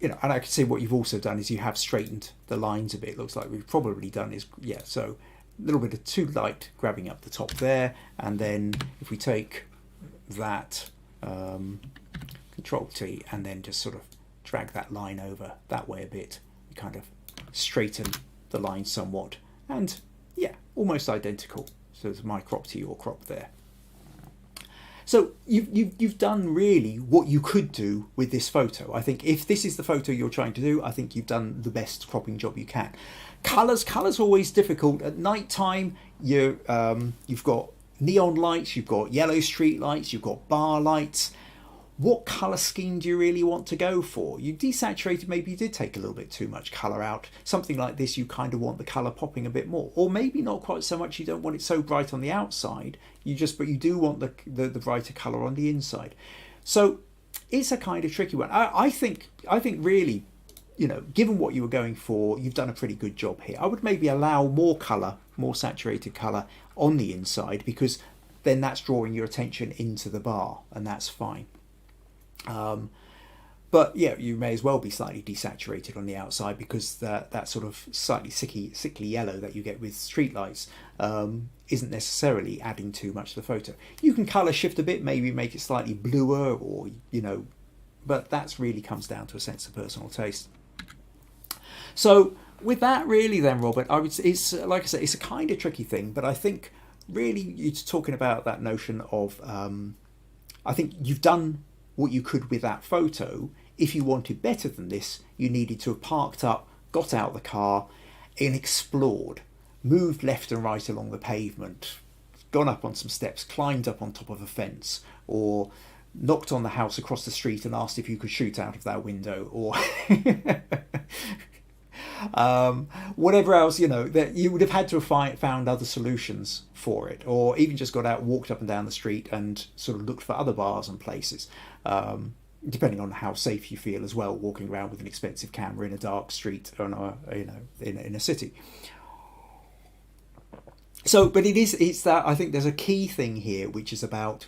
[SPEAKER 1] you know, and I can see what you've also done is you have straightened the lines a bit. It looks like we've probably done is, yeah, so a little bit of too light grabbing up the top there, and then if we take that Control T and then just sort of drag that line over that way a bit, we kind of straighten the line somewhat, and yeah, almost identical. So it's my crop to your crop there. So you've done really what you could do with this photo. I think if this is the photo you're trying to do, I think you've done the best cropping job you can. Colours always difficult. At night time, you've got neon lights, you've got yellow street lights, you've got bar lights. What colour scheme do you really want to go for? You desaturated, maybe you did take a little bit too much colour out. Something like this, you kind of want the colour popping a bit more. Or maybe not quite so much, you don't want it so bright on the outside, but you do want the brighter colour on the inside. So it's a kind of tricky one. I think really, you know, given what you were going for, you've done a pretty good job here. I would maybe allow more colour, more saturated colour on the inside, because then that's drawing your attention into the bar, and that's fine. But yeah, you may as well be slightly desaturated on the outside, because that sort of slightly sickly yellow that you get with streetlights isn't necessarily adding too much to the photo. You can colour shift a bit, maybe make it slightly bluer, or, you know, but that's really comes down to a sense of personal taste. So with that, really then, Robert, it's like I said, it's a kind of tricky thing, but I think really you're talking about that notion of I think you've done what you could with that photo. If you wanted better than this, you needed to have parked up, got out the car and explored, moved left and right along the pavement, gone up on some steps, climbed up on top of a fence, or knocked on the house across the street and asked if you could shoot out of that window, or whatever else, you know, that you would have had to have found other solutions for it, or even just got out, walked up and down the street and sort of looked for other bars and places, depending on how safe you feel as well, walking around with an expensive camera in a dark street or in a city. So, but it's that, I think there's a key thing here, which is about,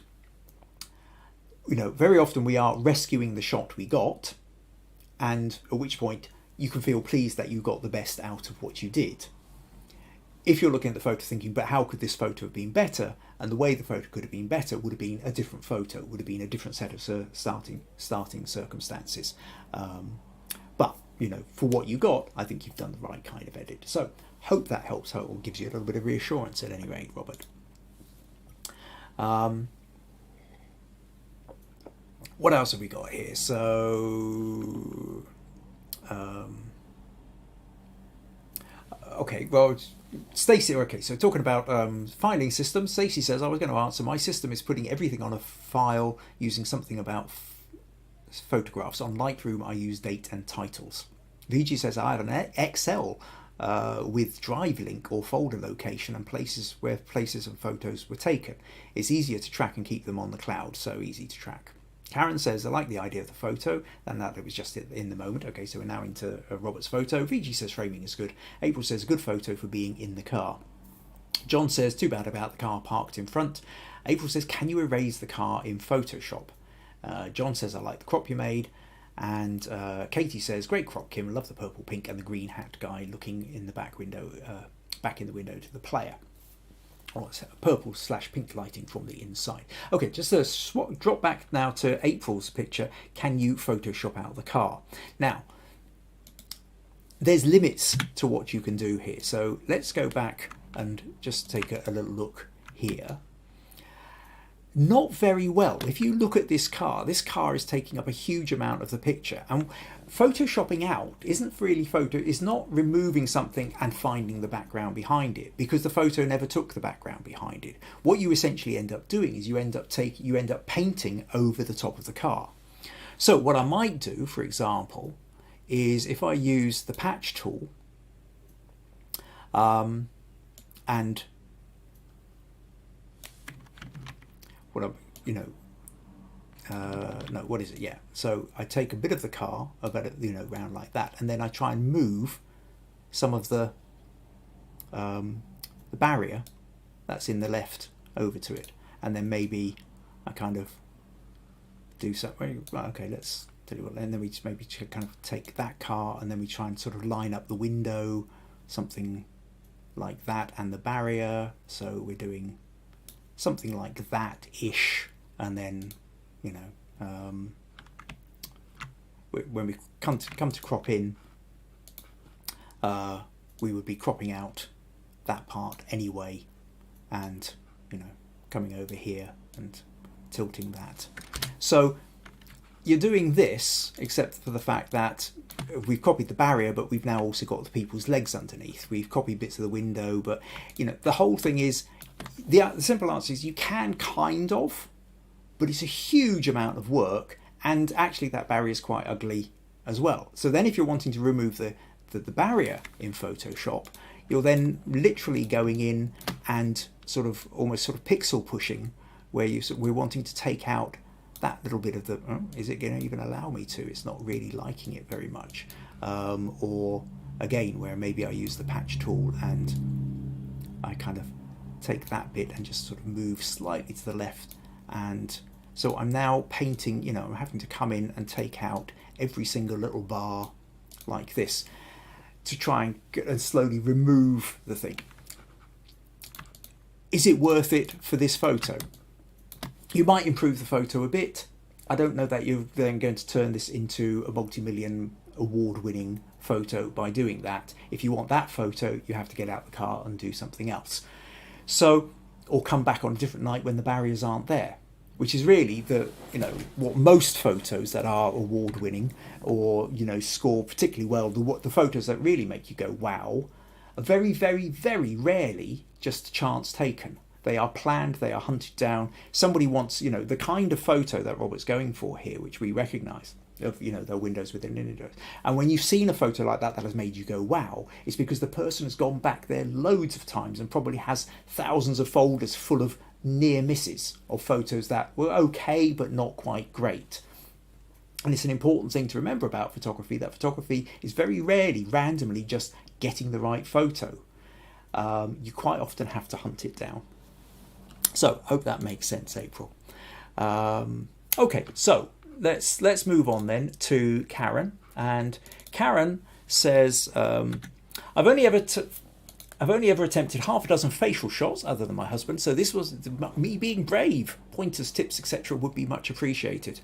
[SPEAKER 1] very often we are rescuing the shot we got, and at which point you can feel pleased that you got the best out of what you did. If you're looking at the photo thinking, but how could this photo have been better? And the way the photo could have been better would have been a different photo, would have been a different set of starting circumstances. But, for what you got, I think you've done the right kind of edit. So, hope that helps, hope it gives you a little bit of reassurance at any rate, Robert. What else have we got here? So, okay, well, Stacey, okay, so talking about filing systems, Stacey says, I was going to answer, my system is putting everything on a file using something about photographs. On Lightroom, I use date and titles. VG says, I have an Excel with drive link or folder location and places and photos were taken. It's easier to track and keep them on the cloud, so easy to track. Karen says, I like the idea of the photo, and that it was just in the moment. Okay, so we're now into Robert's photo. VG says framing is good. April says, a good photo for being in the car. John says, too bad about the car parked in front. April says, can you erase the car in Photoshop? John says, I like the crop you made. And Katie says, great crop, Kim. Love the purple, pink, and the green hat guy looking in the back in the window to the player. Or purple/pink lighting from the inside. Okay, just to drop back now to April's picture. Can you Photoshop out the car? Now, there's limits to what you can do here. So let's go back and just take a little look here. Not very well. If you look at this car is taking up a huge amount of the picture, and photoshopping out isn't really is not removing something and finding the background behind it, because the photo never took the background behind it. What you essentially end up doing is you end up painting over the top of the car. So what I might do, for example, is if I use the patch tool and what I'm, no, what is it? Yeah. So I take a bit of the car, about round like that, and then I try and move some of the barrier that's in the left over to it, and then maybe I kind of do something. Okay, let's tell you what. And then we just maybe kind of take that car, and then we try and sort of line up the window, something like that, and the barrier. So we're doing something like that-ish, and then, when we come to crop in, we would be cropping out that part anyway, and, coming over here and tilting that. So you're doing this, except for the fact that we've copied the barrier, but we've now also got the people's legs underneath. We've copied bits of the window, but, the whole thing is, the simple answer is you can kind of, but it's a huge amount of work, and actually that barrier is quite ugly as well. So then if you're wanting to remove the barrier in Photoshop, you're then literally going in and almost pixel pushing, where we're wanting to take out that little bit of the, is it going to even allow me to? It's not really liking it very much. Or again, where maybe I use the patch tool and I kind of take that bit and just sort of move slightly to the left, and so I'm now painting, I'm having to come in and take out every single little bar like this to try and slowly remove the thing. Is it worth it for this photo? You might improve the photo a bit. I don't know that you're then going to turn this into a multi-million award-winning photo by doing that. If you want that photo, you have to get out the car and do something else. So, or come back on a different night when the barriers aren't there, which is really what most photos that are award-winning or, score particularly well, the photos that really make you go, wow, are very, very, very rarely just chance taken. They are planned, they are hunted down. Somebody wants, the kind of photo that Robert's going for here, which we recognise, of the windows within windows. And when you've seen a photo like that has made you go wow, it's because the person has gone back there loads of times and probably has thousands of folders full of near misses of photos that were okay but not quite great. And it's an important thing to remember about photography, that photography is very rarely randomly just getting the right photo. you quite often have to hunt it down. So, hope that makes sense, April. Okay, so let's move on then to Karen. And Karen says, I've only ever attempted half a dozen facial shots other than my husband, so this was me being brave. Pointers, tips, etc. would be much appreciated.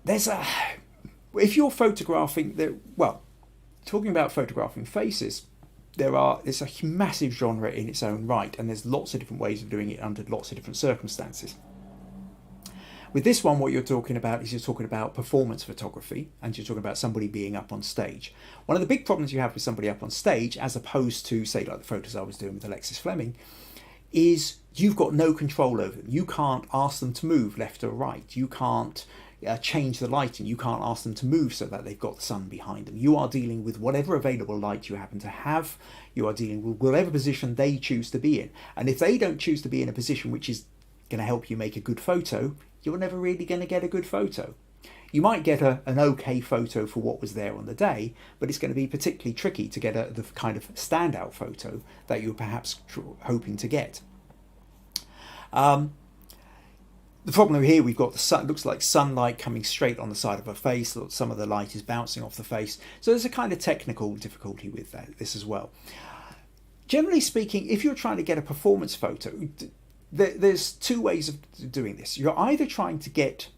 [SPEAKER 1] If you're photographing, talking about photographing faces, it's a massive genre in its own right, and there's lots of different ways of doing it under lots of different circumstances. With this one, what you're talking about performance photography, and you're talking about somebody being up on stage. One of the big problems you have with somebody up on stage, as opposed to, say, like the photos I was doing with Alexis Fleming, is you've got no control over them. You can't ask them to move left or right. You can't change the lighting. You can't ask them to move so that they've got the sun behind them. You are dealing with whatever available light you happen to have. You are dealing with whatever position they choose to be in. And if they don't choose to be in a position which is going to help you make a good photo, you're never really going to get a good photo. You might get an okay photo for what was there on the day, but it's going to be particularly tricky to get the kind of standout photo that you're perhaps hoping to get. The problem here, we've got the sun. It looks like sunlight coming straight on the side of her face. Some of the light is bouncing off the face. So there's a kind of technical difficulty with this as well. Generally speaking, if you're trying to get a performance photo, there's two ways of doing this. You're either trying to get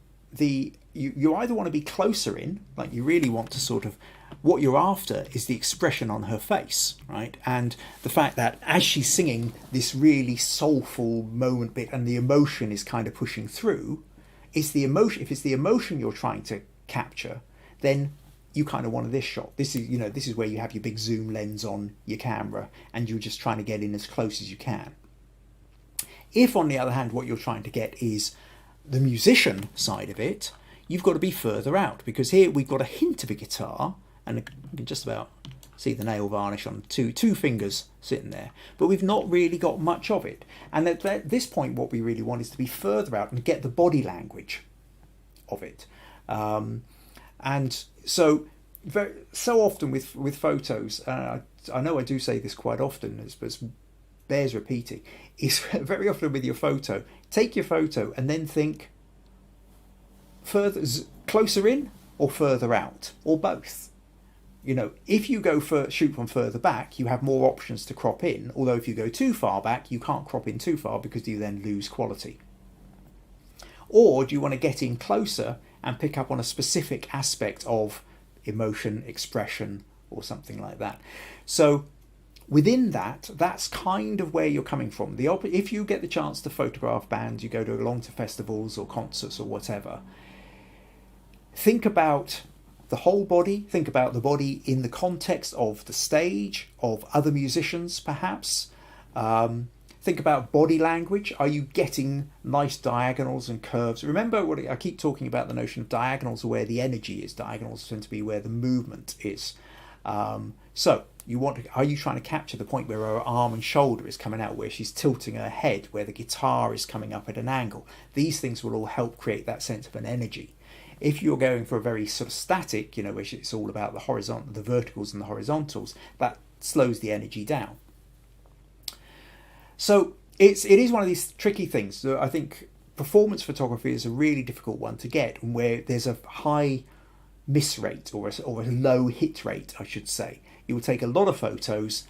[SPEAKER 1] you either want to be closer in, like you really want to sort of, what you're after is the expression on her face, right? And the fact that as she's singing this really soulful moment bit and the emotion is kind of pushing through, it's the emotion. If it's the emotion you're trying to capture, then you kind of want this shot. This is where you have your big zoom lens on your camera and you're just trying to get in as close as you can. If, on the other hand, what you're trying to get is the musician side of it, you've got to be further out, because here we've got a hint of a guitar, and you can just about see the nail varnish on two fingers sitting there, but we've not really got much of it. And at this point, what we really want is to be further out and get the body language of it. And so often with photos, I know I do say this quite often, but bears repeating, is very often with your photo, take your photo and then think closer in or further out, or both. If you go shoot from further back, you have more options to crop in, although if you go too far back, you can't crop in too far because you then lose quality. Or do you want to get in closer and pick up on a specific aspect of emotion, expression, or something like that? So within that's kind of where you're coming from. If you get the chance to photograph bands, you go along to festivals or concerts or whatever, think about the whole body, think about the body in the context of the stage, of other musicians perhaps. Think about body language. Are you getting nice diagonals and curves? Remember what I keep talking about, the notion of diagonals are where the energy is. Diagonals tend to be where the movement is. So are you trying to capture the point where her arm and shoulder is coming out, where she's tilting her head, where the guitar is coming up at an angle? These things will all help create that sense of an energy. If you're going for a very sort of static, where it's all about the verticals and the horizontals, that slows the energy down. So it is one of these tricky things. I think performance photography is a really difficult one to get, and where there's a high miss rate or a low hit rate, I should say. You will take a lot of photos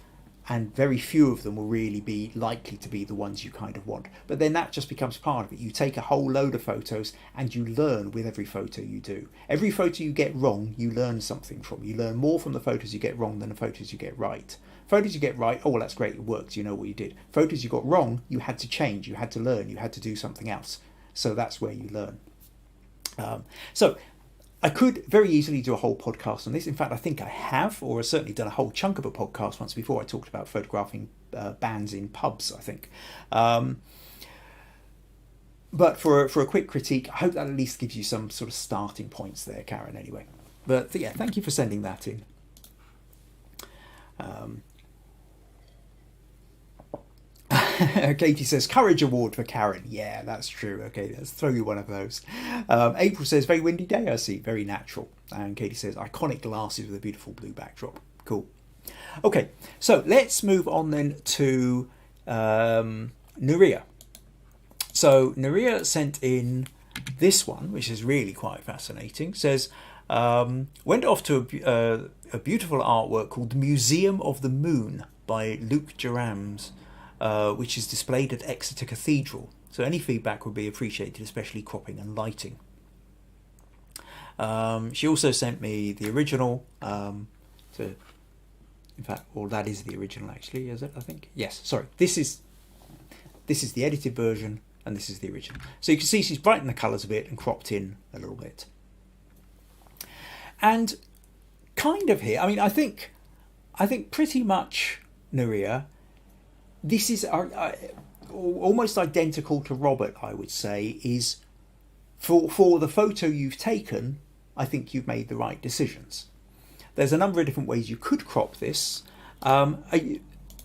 [SPEAKER 1] and very few of them will really be likely to be the ones you kind of want. But then that just becomes part of it. You take a whole load of photos and you learn with every photo you do. Every photo you get wrong, you learn something from. You learn more from the photos you get wrong than the photos you get right. Photos you get right, oh, well, that's great, it worked, you know what you did. Photos you got wrong, you had to change, you had to learn, you had to do something else. So that's where you learn. So I could very easily do a whole podcast on this. In fact, I think I have, or I've certainly done a whole chunk of a podcast once before. I talked about photographing bands in pubs, I think. But for a quick critique, I hope that at least gives you some sort of starting points there, Karen, anyway. But yeah, thank you for sending that in. Katie says, Courage Award for Karen. Yeah, that's true. Okay, let's throw you one of those. April says, very windy day, I see. Very natural. And Katie says, iconic glasses with a beautiful blue backdrop. Cool. Okay, so let's move on then to Nurije. So Nurije sent in this one, which is really quite fascinating. Says, went off to a beautiful artwork called The Museum of the Moon by Luc Gerams, which is displayed at Exeter Cathedral. So any feedback would be appreciated, especially cropping and lighting. She also sent me the original. In fact, well, that is the original actually, is it? I think. Yes, sorry. This is the edited version, and this is the original. So you can see she's brightened the colours a bit and cropped in a little bit. And kind of here, I mean, I think pretty much Nurije, this is almost identical to Robert, I would say, is for the photo you've taken, I think you've made the right decisions. There's a number of different ways you could crop this, but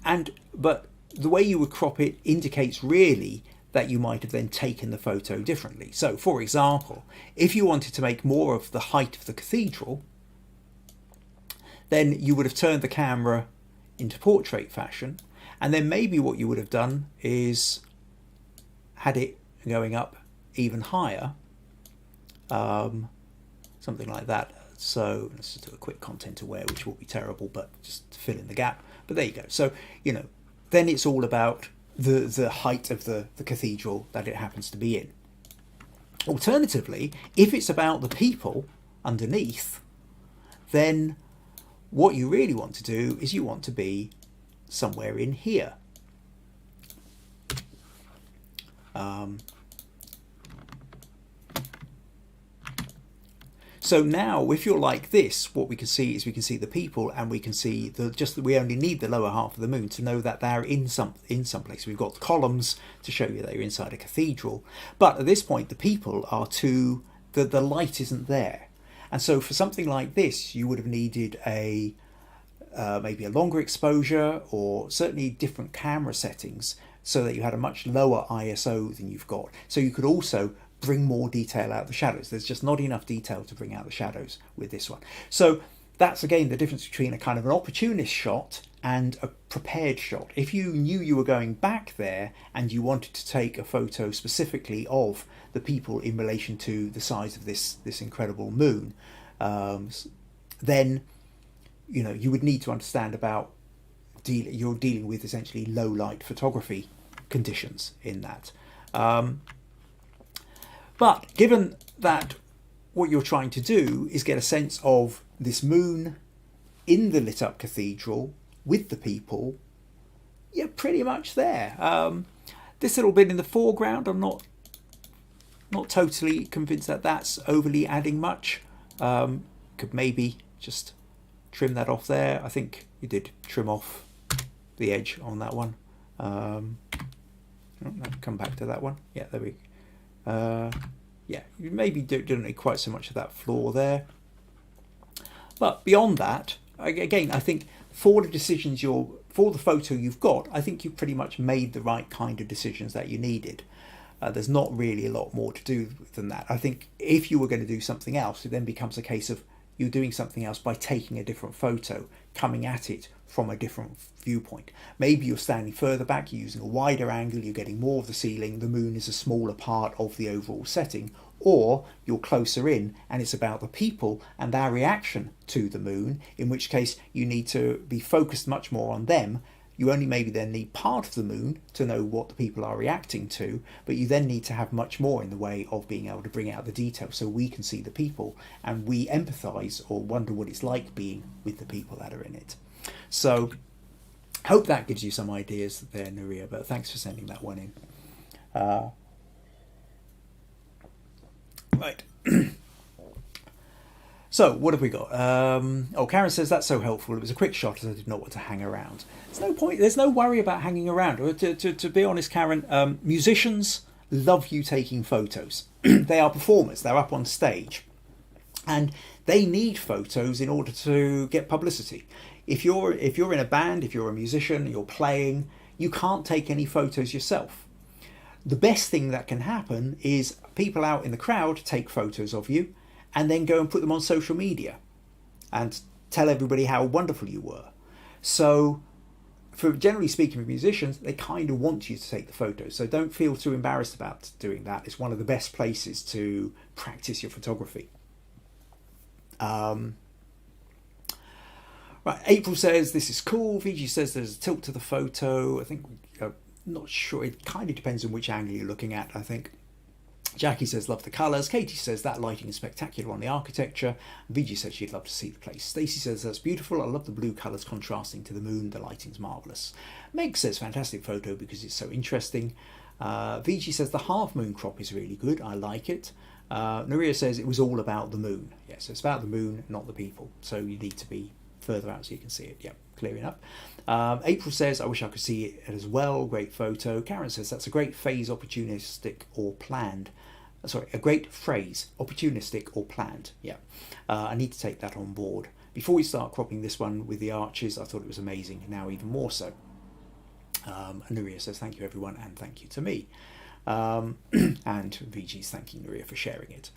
[SPEAKER 1] the way you would crop it indicates really that you might have then taken the photo differently. So, for example, if you wanted to make more of the height of the cathedral, then you would have turned the camera into portrait fashion, and then maybe what you would have done is had it going up even higher, something like that. So let's just do a quick content aware, which will be terrible, but just to fill in the gap. But there you go. So, you know, then it's all about the height of the cathedral that it happens to be in. Alternatively, if it's about the people underneath, then what you really want to do is you want to be somewhere in here. So now, if you're like this, what we can see is we can see the people, and we can see we only need the lower half of the moon to know that they're in some place. We've got the columns to show you that you're inside a cathedral, but at this point, the people are the light isn't there, and so for something like this, you would have needed maybe a longer exposure, or certainly different camera settings, so that you had a much lower ISO than you've got. So you could also bring more detail out of the shadows. There's just not enough detail to bring out the shadows with this one. So that's again the difference between a kind of an opportunist shot and a prepared shot. If you knew you were going back there and you wanted to take a photo specifically of the people in relation to the size of this incredible moon, then you would need to understand about you're dealing with essentially low light photography conditions in that. But given that what you're trying to do is get a sense of this moon in the lit up cathedral with the people, you're pretty much there. This little bit in the foreground, I'm not totally convinced that that's overly adding much. Could maybe just trim that off there. I think you did trim off the edge on that one. Come back to that one. Yeah, there we go. Yeah, you maybe don't need quite so much of that floor there. But beyond that, again, I think for the decisions for the photo you've got, I think you've pretty much made the right kind of decisions that you needed. There's not really a lot more to do than that. I think if you were going to do something else, it then becomes a case of you doing something else by taking a different photo, coming at it from a different viewpoint. Maybe you're standing further back, you're using a wider angle, you're getting more of the ceiling, the moon is a smaller part of the overall setting, or you're closer in and it's about the people and their reaction to the moon, in which case you need to be focused much more on them. You only maybe then need part of the moon to know what the people are reacting to, but you then need to have much more in the way of being able to bring out the detail so we can see the people and we empathise or wonder what it's like being with the people that are in it. So hope that gives you some ideas there, Nurije, but thanks for sending that one in. Right. So what have we got? Karen says, that's so helpful. It was a quick shot as I did not want to hang around. There's no point. There's no worry about hanging around. To be honest, Karen, musicians love you taking photos. They are performers. They're up on stage. And they need photos in order to get publicity. If you're in a band, if you're a musician, you're playing, you can't take any photos yourself. The best thing that can happen is people out in the crowd take photos of you and then go and put them on social media and tell everybody how wonderful you were. So for generally speaking, for musicians, they kind of want you to take the photos. So don't feel too embarrassed about doing that. It's one of the best places to practice your photography. Right, April says this is cool. VG says there's a tilt to the photo. I think, not sure. It kind of depends on which angle you're looking at, I think. Jackie says love the colours. Katie says that lighting is spectacular on the architecture. VG says she'd love to see the place. Stacey says that's beautiful. I love the blue colours contrasting to the moon. The lighting's marvellous. Meg says fantastic photo because it's so interesting. VG says the half moon crop is really good. I like it. Nurije says it was all about the moon. Yes, it's about the moon, not the people. So you need to be further out so you can see it. Yep, clear enough. April says I wish I could see it as well. Great photo. Karen says that's a great phase, opportunistic or planned. Sorry, a great phrase, opportunistic or planned. Yeah, I need to take that on board. Before we start cropping this one with the arches, I thought it was amazing. Now even more so. Nurije says thank you everyone, and thank you to me. And VG's thanking Nurije for sharing it.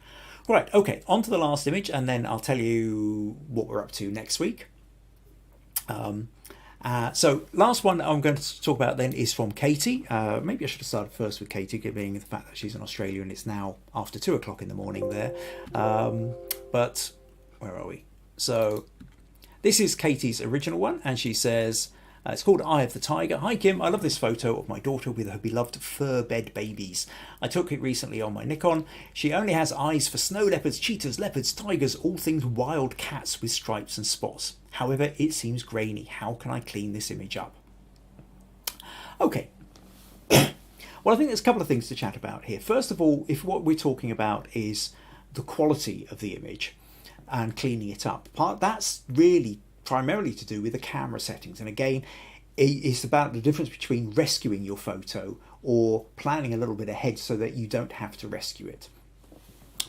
[SPEAKER 1] Right, okay, on to the last image, and then I'll tell you what we're up to next week. So last one I'm going to talk about then is from Katie. Maybe I should have started first with Katie, given the fact that she's in Australia and it's now after 2 o'clock in the morning there. But where are we? So this is Katie's original one, and she says, it's called Eye of the Tiger. Hi Kim, I love this photo of my daughter with her beloved fur bed babies. I took it recently on my Nikon. She only has eyes for snow leopards, cheetahs, leopards, tigers, all things wild cats with stripes and spots. However, it seems grainy. How can I clean this image up? Okay. Well, I think there's a couple of things to chat about here. First of all, if what we're talking about is the quality of the image and cleaning it up, that's really primarily to do with the camera settings. And again, it's about the difference between rescuing your photo or planning a little bit ahead so that you don't have to rescue it.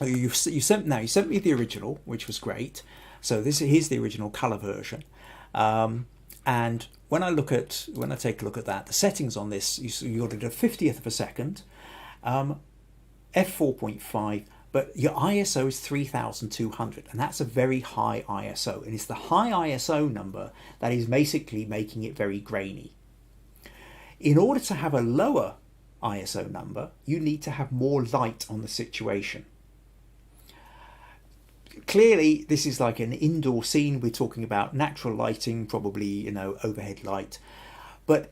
[SPEAKER 1] You sent me the original, which was great. So here's the original color version. And when I take a look at that, the settings on this, you got it a 50th of a second, f4.5, but your ISO is 3200, and that's a very high ISO, and it's the high ISO number that is basically making it very grainy. In order to have a lower ISO number, you need to have more light on the situation. Clearly, this is like an indoor scene. We're talking about natural lighting, probably, overhead light. But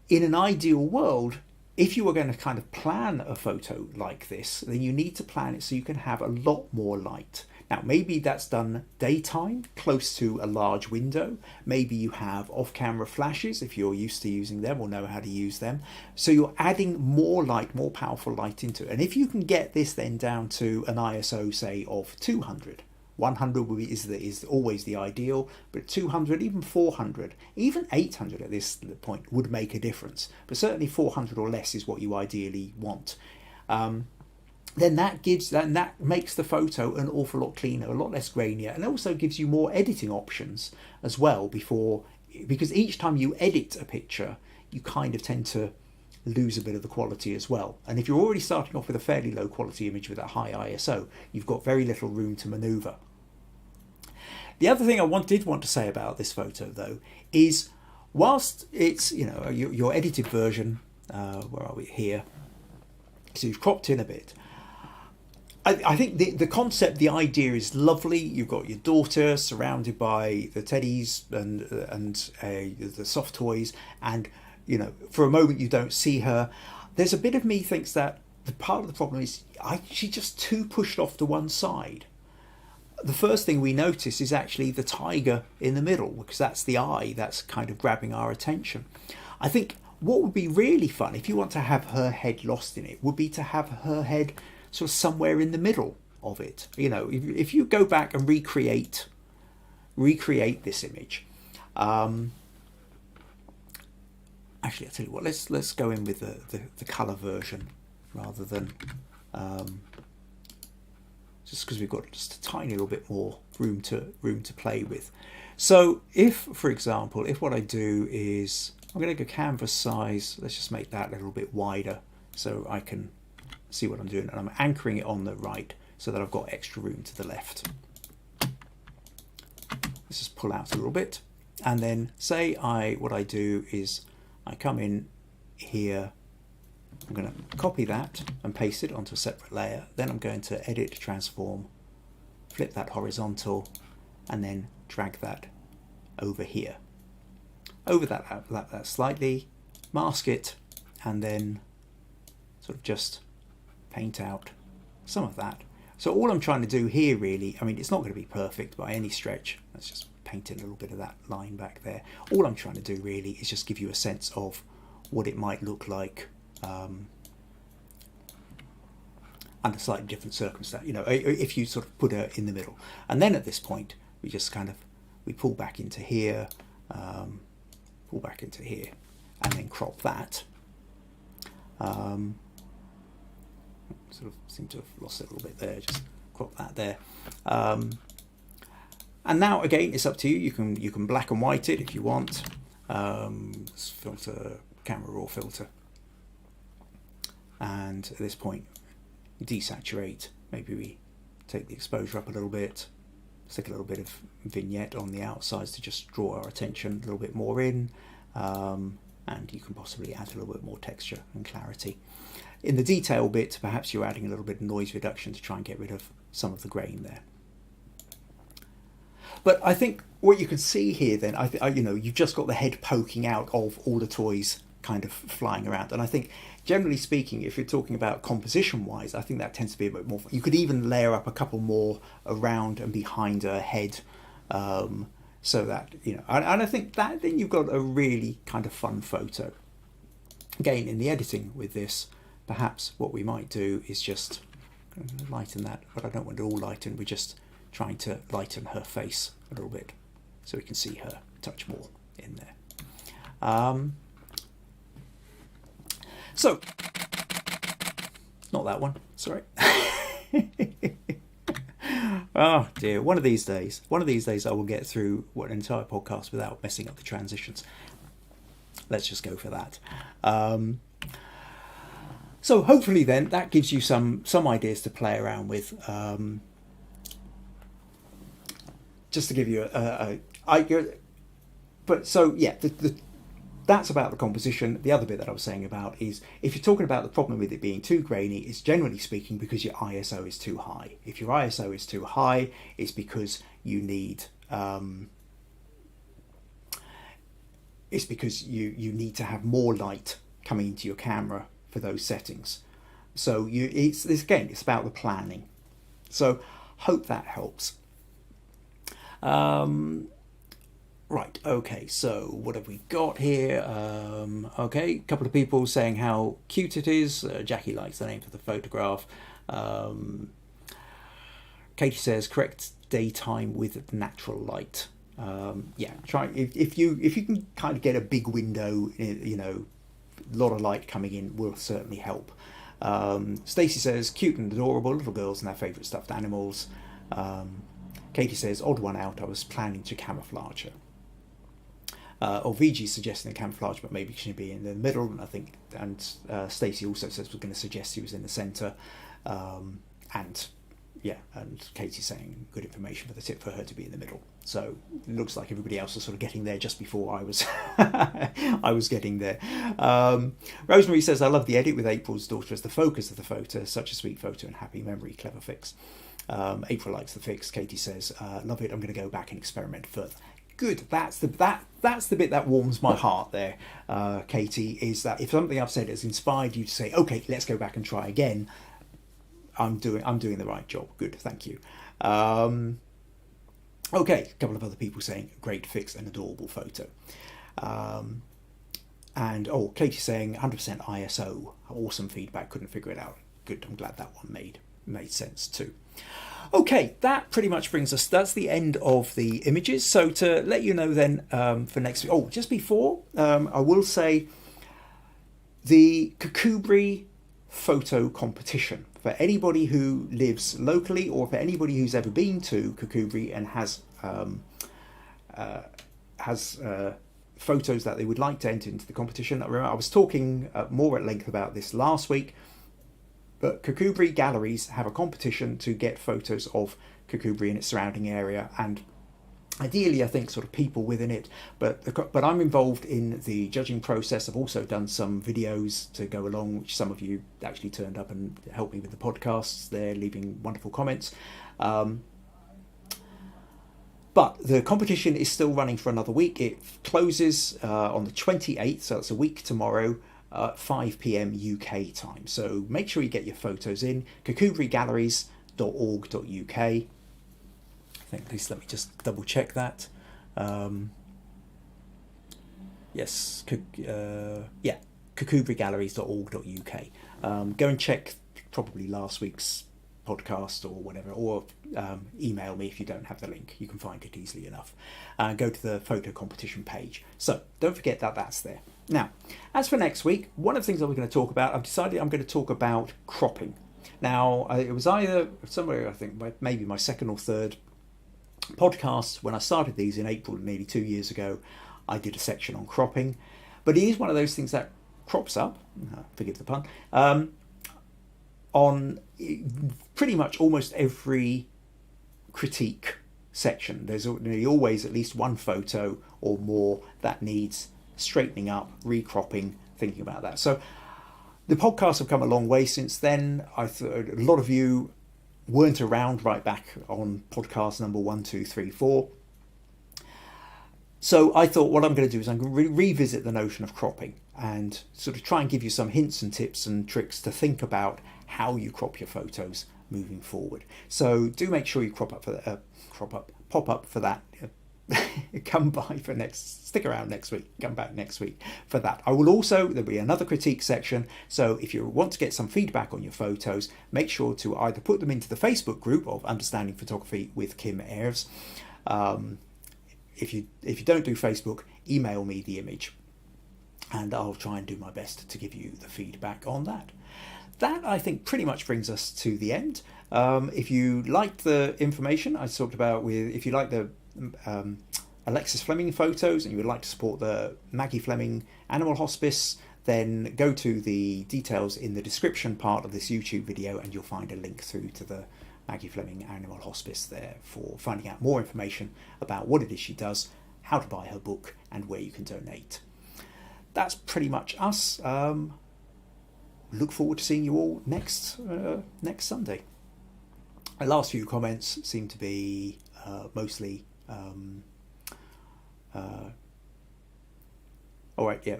[SPEAKER 1] in an ideal world, if you were going to kind of plan a photo like this, then you need to plan it so you can have a lot more light. Now, maybe that's done daytime, close to a large window. Maybe you have off-camera flashes if you're used to using them or know how to use them. So you're adding more light, more powerful light into it. And if you can get this then down to an ISO, say, of 200, 100 is always the ideal, but 200, even 400, even 800 at this point would make a difference. But certainly 400 or less is what you ideally want. Then that makes the photo an awful lot cleaner, a lot less grainier, and also gives you more editing options as well because each time you edit a picture, you kind of tend to lose a bit of the quality as well. And if you're already starting off with a fairly low quality image with a high ISO, you've got very little room to maneuver. The other thing I did want to say about this photo though is, whilst it's your edited version, where are we here? So you've cropped in a bit. I think the concept, the idea is lovely. You've got your daughter surrounded by the teddies and the soft toys, and for a moment you don't see her. There's a bit of me thinks that the part of the problem is she's just too pushed off to one side. The first thing we notice is actually the tiger in the middle, because that's the eye that's kind of grabbing our attention. I think what would be really fun, if you want to have her head lost in it, would be to have her head sort of somewhere in the middle of it. If you go back and recreate this image. Actually, I'll tell you what. Let's go in with the color version rather than just because we've got just a tiny little bit more room to play with. So if, for example, if what I do is I'm going to go canvas size. Let's just make that a little bit wider so I can see what I'm doing, and I'm anchoring it on the right so that I've got extra room to the left. Let's just pull out a little bit. And then say what I do is I come in here, I'm going to copy that and paste it onto a separate layer. Then I'm going to edit, transform, flip that horizontal, and then drag that over here. Over that slightly, mask it, and then sort of just paint out some of that. So all I'm trying to do here really, I mean, it's not going to be perfect by any stretch. Let's just paint in a little bit of that line back there. All I'm trying to do really is just give you a sense of what it might look like under slightly different circumstances. You know, if you sort of put her in the middle. And then at this point, we just kind of, we pull back into here, and then crop that. Sort of seem to have lost it a little bit there, just crop that there. And now again, it's up to you. You can black and white it if you want. Filter, camera raw filter. And at this point, desaturate. Maybe we take the exposure up a little bit, stick a little bit of vignette on the outsides to just draw our attention a little bit more in. And you can possibly add a little bit more texture and clarity. In the detail bit, perhaps you're adding a little bit of noise reduction to try and get rid of some of the grain there. But I think what you can see here then, you know, you've just got the head poking out of all the toys kind of flying around. And I think, generally speaking, if you're talking about composition-wise, I think that tends to be a bit more. You could even layer up a couple more around and behind her head, so that, you know, and I think that then you've got a really kind of fun photo. Again, in the editing with this, perhaps what we might do is just lighten that, but I don't want it all lightened. We're just trying to lighten her face a little bit so we can see her a touch more in there. So, not that one, sorry. Oh dear, one of these days I will get through an entire podcast without messing up the transitions. Let's just go for that. So hopefully then that gives you some ideas to play around with. Just to give you that's about the composition. The other bit that I was saying about is if you're talking about the problem with it being too grainy, it's generally speaking because your ISO is too high. If your ISO is too high, it's because you need you need to have more light coming into your camera for those settings. So it's about the planning. So hope that helps. Right, okay, so what have we got here? Okay, a couple of people saying how cute it is. Jackie likes the name for the photograph. Katie says correct daytime with natural light. Yeah, try if you can kind of get a big window, you know, a lot of light coming in will certainly help. Stacey says cute and adorable, little girls and their favourite stuffed animals. Katie says odd one out, I was planning to camouflage her. VG suggesting a camouflage, but maybe she should be in the middle. And I think, and Stacey also says we're going to suggest he was in the centre. And Katie saying good information for the tip for her to be in the middle. So it looks like everybody else is sort of getting there just before I was I was getting there. Rosemary says I love the edit with April's daughter as the focus of the photo. Such a sweet photo and happy memory. Clever fix. April likes the fix. Katie says love it. I'm going to go back and experiment further. Good. That's the bit that warms my heart there, Katie, is that if something I've said has inspired you to say, okay, let's go back and try again, I'm doing the right job. Good, thank you. Okay, a couple of other people saying great fix and adorable photo. And Katie saying 100% ISO, awesome feedback, couldn't figure it out. Good, I'm glad that one made sense too. Okay, that pretty much brings us, that's the end of the images. So to let you know then for next week, just before, I will say the Kirkcudbright photo competition. For anybody who lives locally or for anybody who's ever been to Kirkcudbright and has photos that they would like to enter into the competition. I was talking more at length about this last week. But Kirkcudbright galleries have a competition to get photos of Kirkcudbright and its surrounding area, and Ideally, I think sort of people within it, but I'm involved in the judging process. I've also done some videos to go along, which some of you actually turned up and helped me with the podcasts. They're leaving wonderful comments. But the competition is still running for another week. It closes on the 28th, so it's a week tomorrow, 5 p.m. UK time. So make sure you get your photos in. cathedralgalleries.org.uk. I think, at least let me just double check that. Yes, cathedralgalleries.org.uk. Go and check probably last week's podcast or whatever, or email me if you don't have the link. You can find it easily enough. Go to the photo competition page. So don't forget that that's there. Now, as for next week, one of the things that we're going to talk about, I've decided I'm going to talk about cropping. Now, it was either somewhere, I think, maybe my second or third podcast when I started these in April, nearly 2 years ago. I did a section on cropping, but it is one of those things that crops up, forgive the pun, on pretty much almost every critique section. There's nearly always at least one photo or more that needs straightening up, recropping, thinking about that. So the podcasts have come a long way since then. I thought a lot of you weren't around right back on podcast number 1, 2, 3, 4. So I thought what I'm going to do is I'm going to revisit the notion of cropping and sort of try and give you some hints and tips and tricks to think about how you crop your photos moving forward. So do make sure you pop up for that. Come by for stick around next week, come back next week for that. There'll be another critique section. So if you want to get some feedback on your photos, make sure to either put them into the Facebook group of Understanding Photography with Kim Ayres. If you don't do Facebook, email me the image and I'll try and do my best to give you the feedback on that. That, I think, pretty much brings us to the end. If you liked the information I talked about if you like the Alexis Fleming photos and you would like to support the Maggie Fleming Animal Hospice, then go to the details in the description part of this YouTube video and you'll find a link through to the Maggie Fleming Animal Hospice there for finding out more information about what it is she does, how to buy her book, and where you can donate. That's pretty much us. Look forward to seeing you all next Sunday. The last few comments seem to be mostly all right, yeah.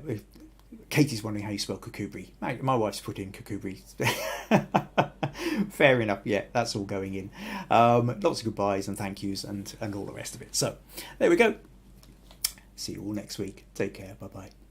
[SPEAKER 1] Katie's wondering how you spell Kirkcudbright. My wife's put in Kirkcudbright. Fair enough, yeah, that's all going in. Lots of goodbyes and thank yous and all the rest of it. So there we go. See you all next week. Take care. Bye-bye.